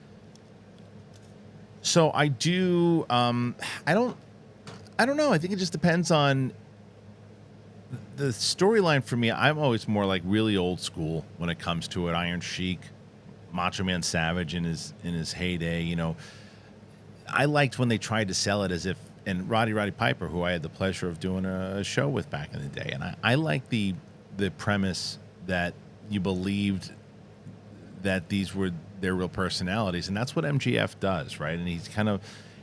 [SPEAKER 1] So I do. I don't know. I think it just depends on the storyline for me. I'm always more like really old school when it comes to it. Iron Sheik, Macho Man Savage in his heyday. You know, I liked when they tried to sell it as if, and Roddy Piper, who I had the pleasure of doing a show with back in the day, and I like the premise that you believed that these were their real personalities, and that's what MGF does, right? And he's kind of,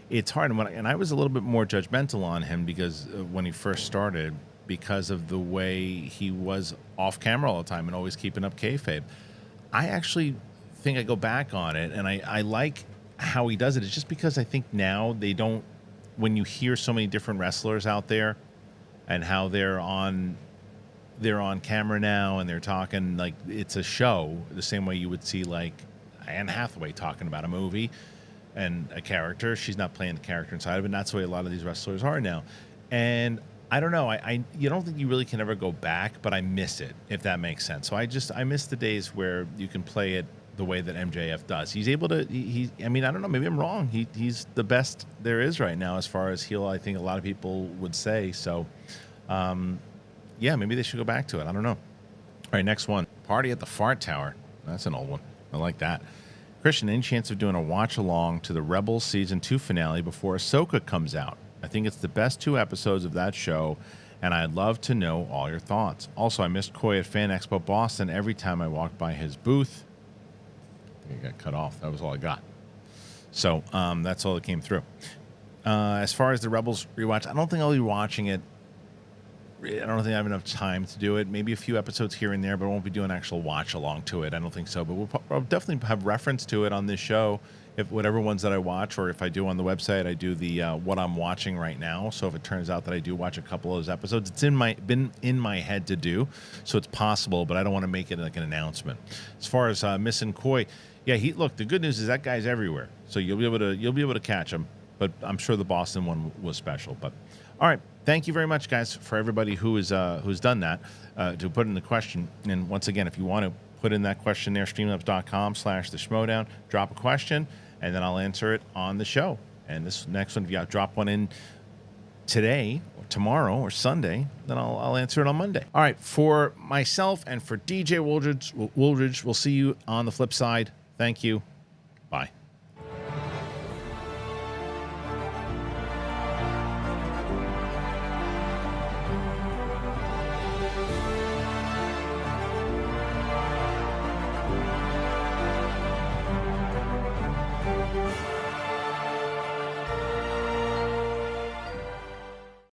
[SPEAKER 1] it's hard, and I was a little bit more judgmental on him because when he first started, because of the way he was off camera all the time and always keeping up kayfabe. I actually think I go back on it, and I like how he does it. It's just because I think now they don't, when you hear so many different wrestlers out there and how they're on camera now and they're talking like it's a show, the same way you would see like Anne Hathaway talking about a movie and a character. She's not playing the character inside of it, and that's the way a lot of these wrestlers are now. And I don't know, you don't think you really can ever go back, but I miss it, if that makes sense. So I miss the days where you can play it the way that MJF does. He's able to, I mean, I don't know, maybe I'm wrong. He's the best there is right now as far as heel, I think a lot of people would say. So, yeah, maybe they should go back to it. I don't know. All right, next one. Party at the Fart Tower. That's an old one. I like that. Kristian, any chance of doing a watch-along to the Rebels Season 2 finale before Ahsoka comes out? I think it's the best 2 episodes of that show, and I'd love to know all your thoughts. Also, I missed Coy at Fan Expo Boston every time I walked by his booth. I think I got cut off. That was all I got. So that's all that came through. As far as the Rebels rewatch, I don't think I'll be watching it. I don't think I have enough time to do it. Maybe a few episodes here and there, but I won't be doing actual watch along to it. I don't think so. But we'll definitely have reference to it on this show. If whatever ones that I watch, or if I do on the website, I do the what I'm watching right now. So if it turns out that I do watch a couple of those episodes, it's been in my head to do, so it's possible. But I don't want to make it like an announcement. As far as missing Coy, yeah, look. The good news is that guy's everywhere, so you'll be able to catch him. But I'm sure the Boston one was special. But all right, thank you very much, guys, for everybody who's done that to put in the question. And once again, if you want to put in that question there, streamlabs.com/the Schmodown, drop a question, and then I'll answer it on the show. And this next one, if you drop one in today or tomorrow or Sunday, then I'll answer it on Monday. All right, for myself and for DJ Wooldridge, we'll see you on the flip side. Thank you. Bye.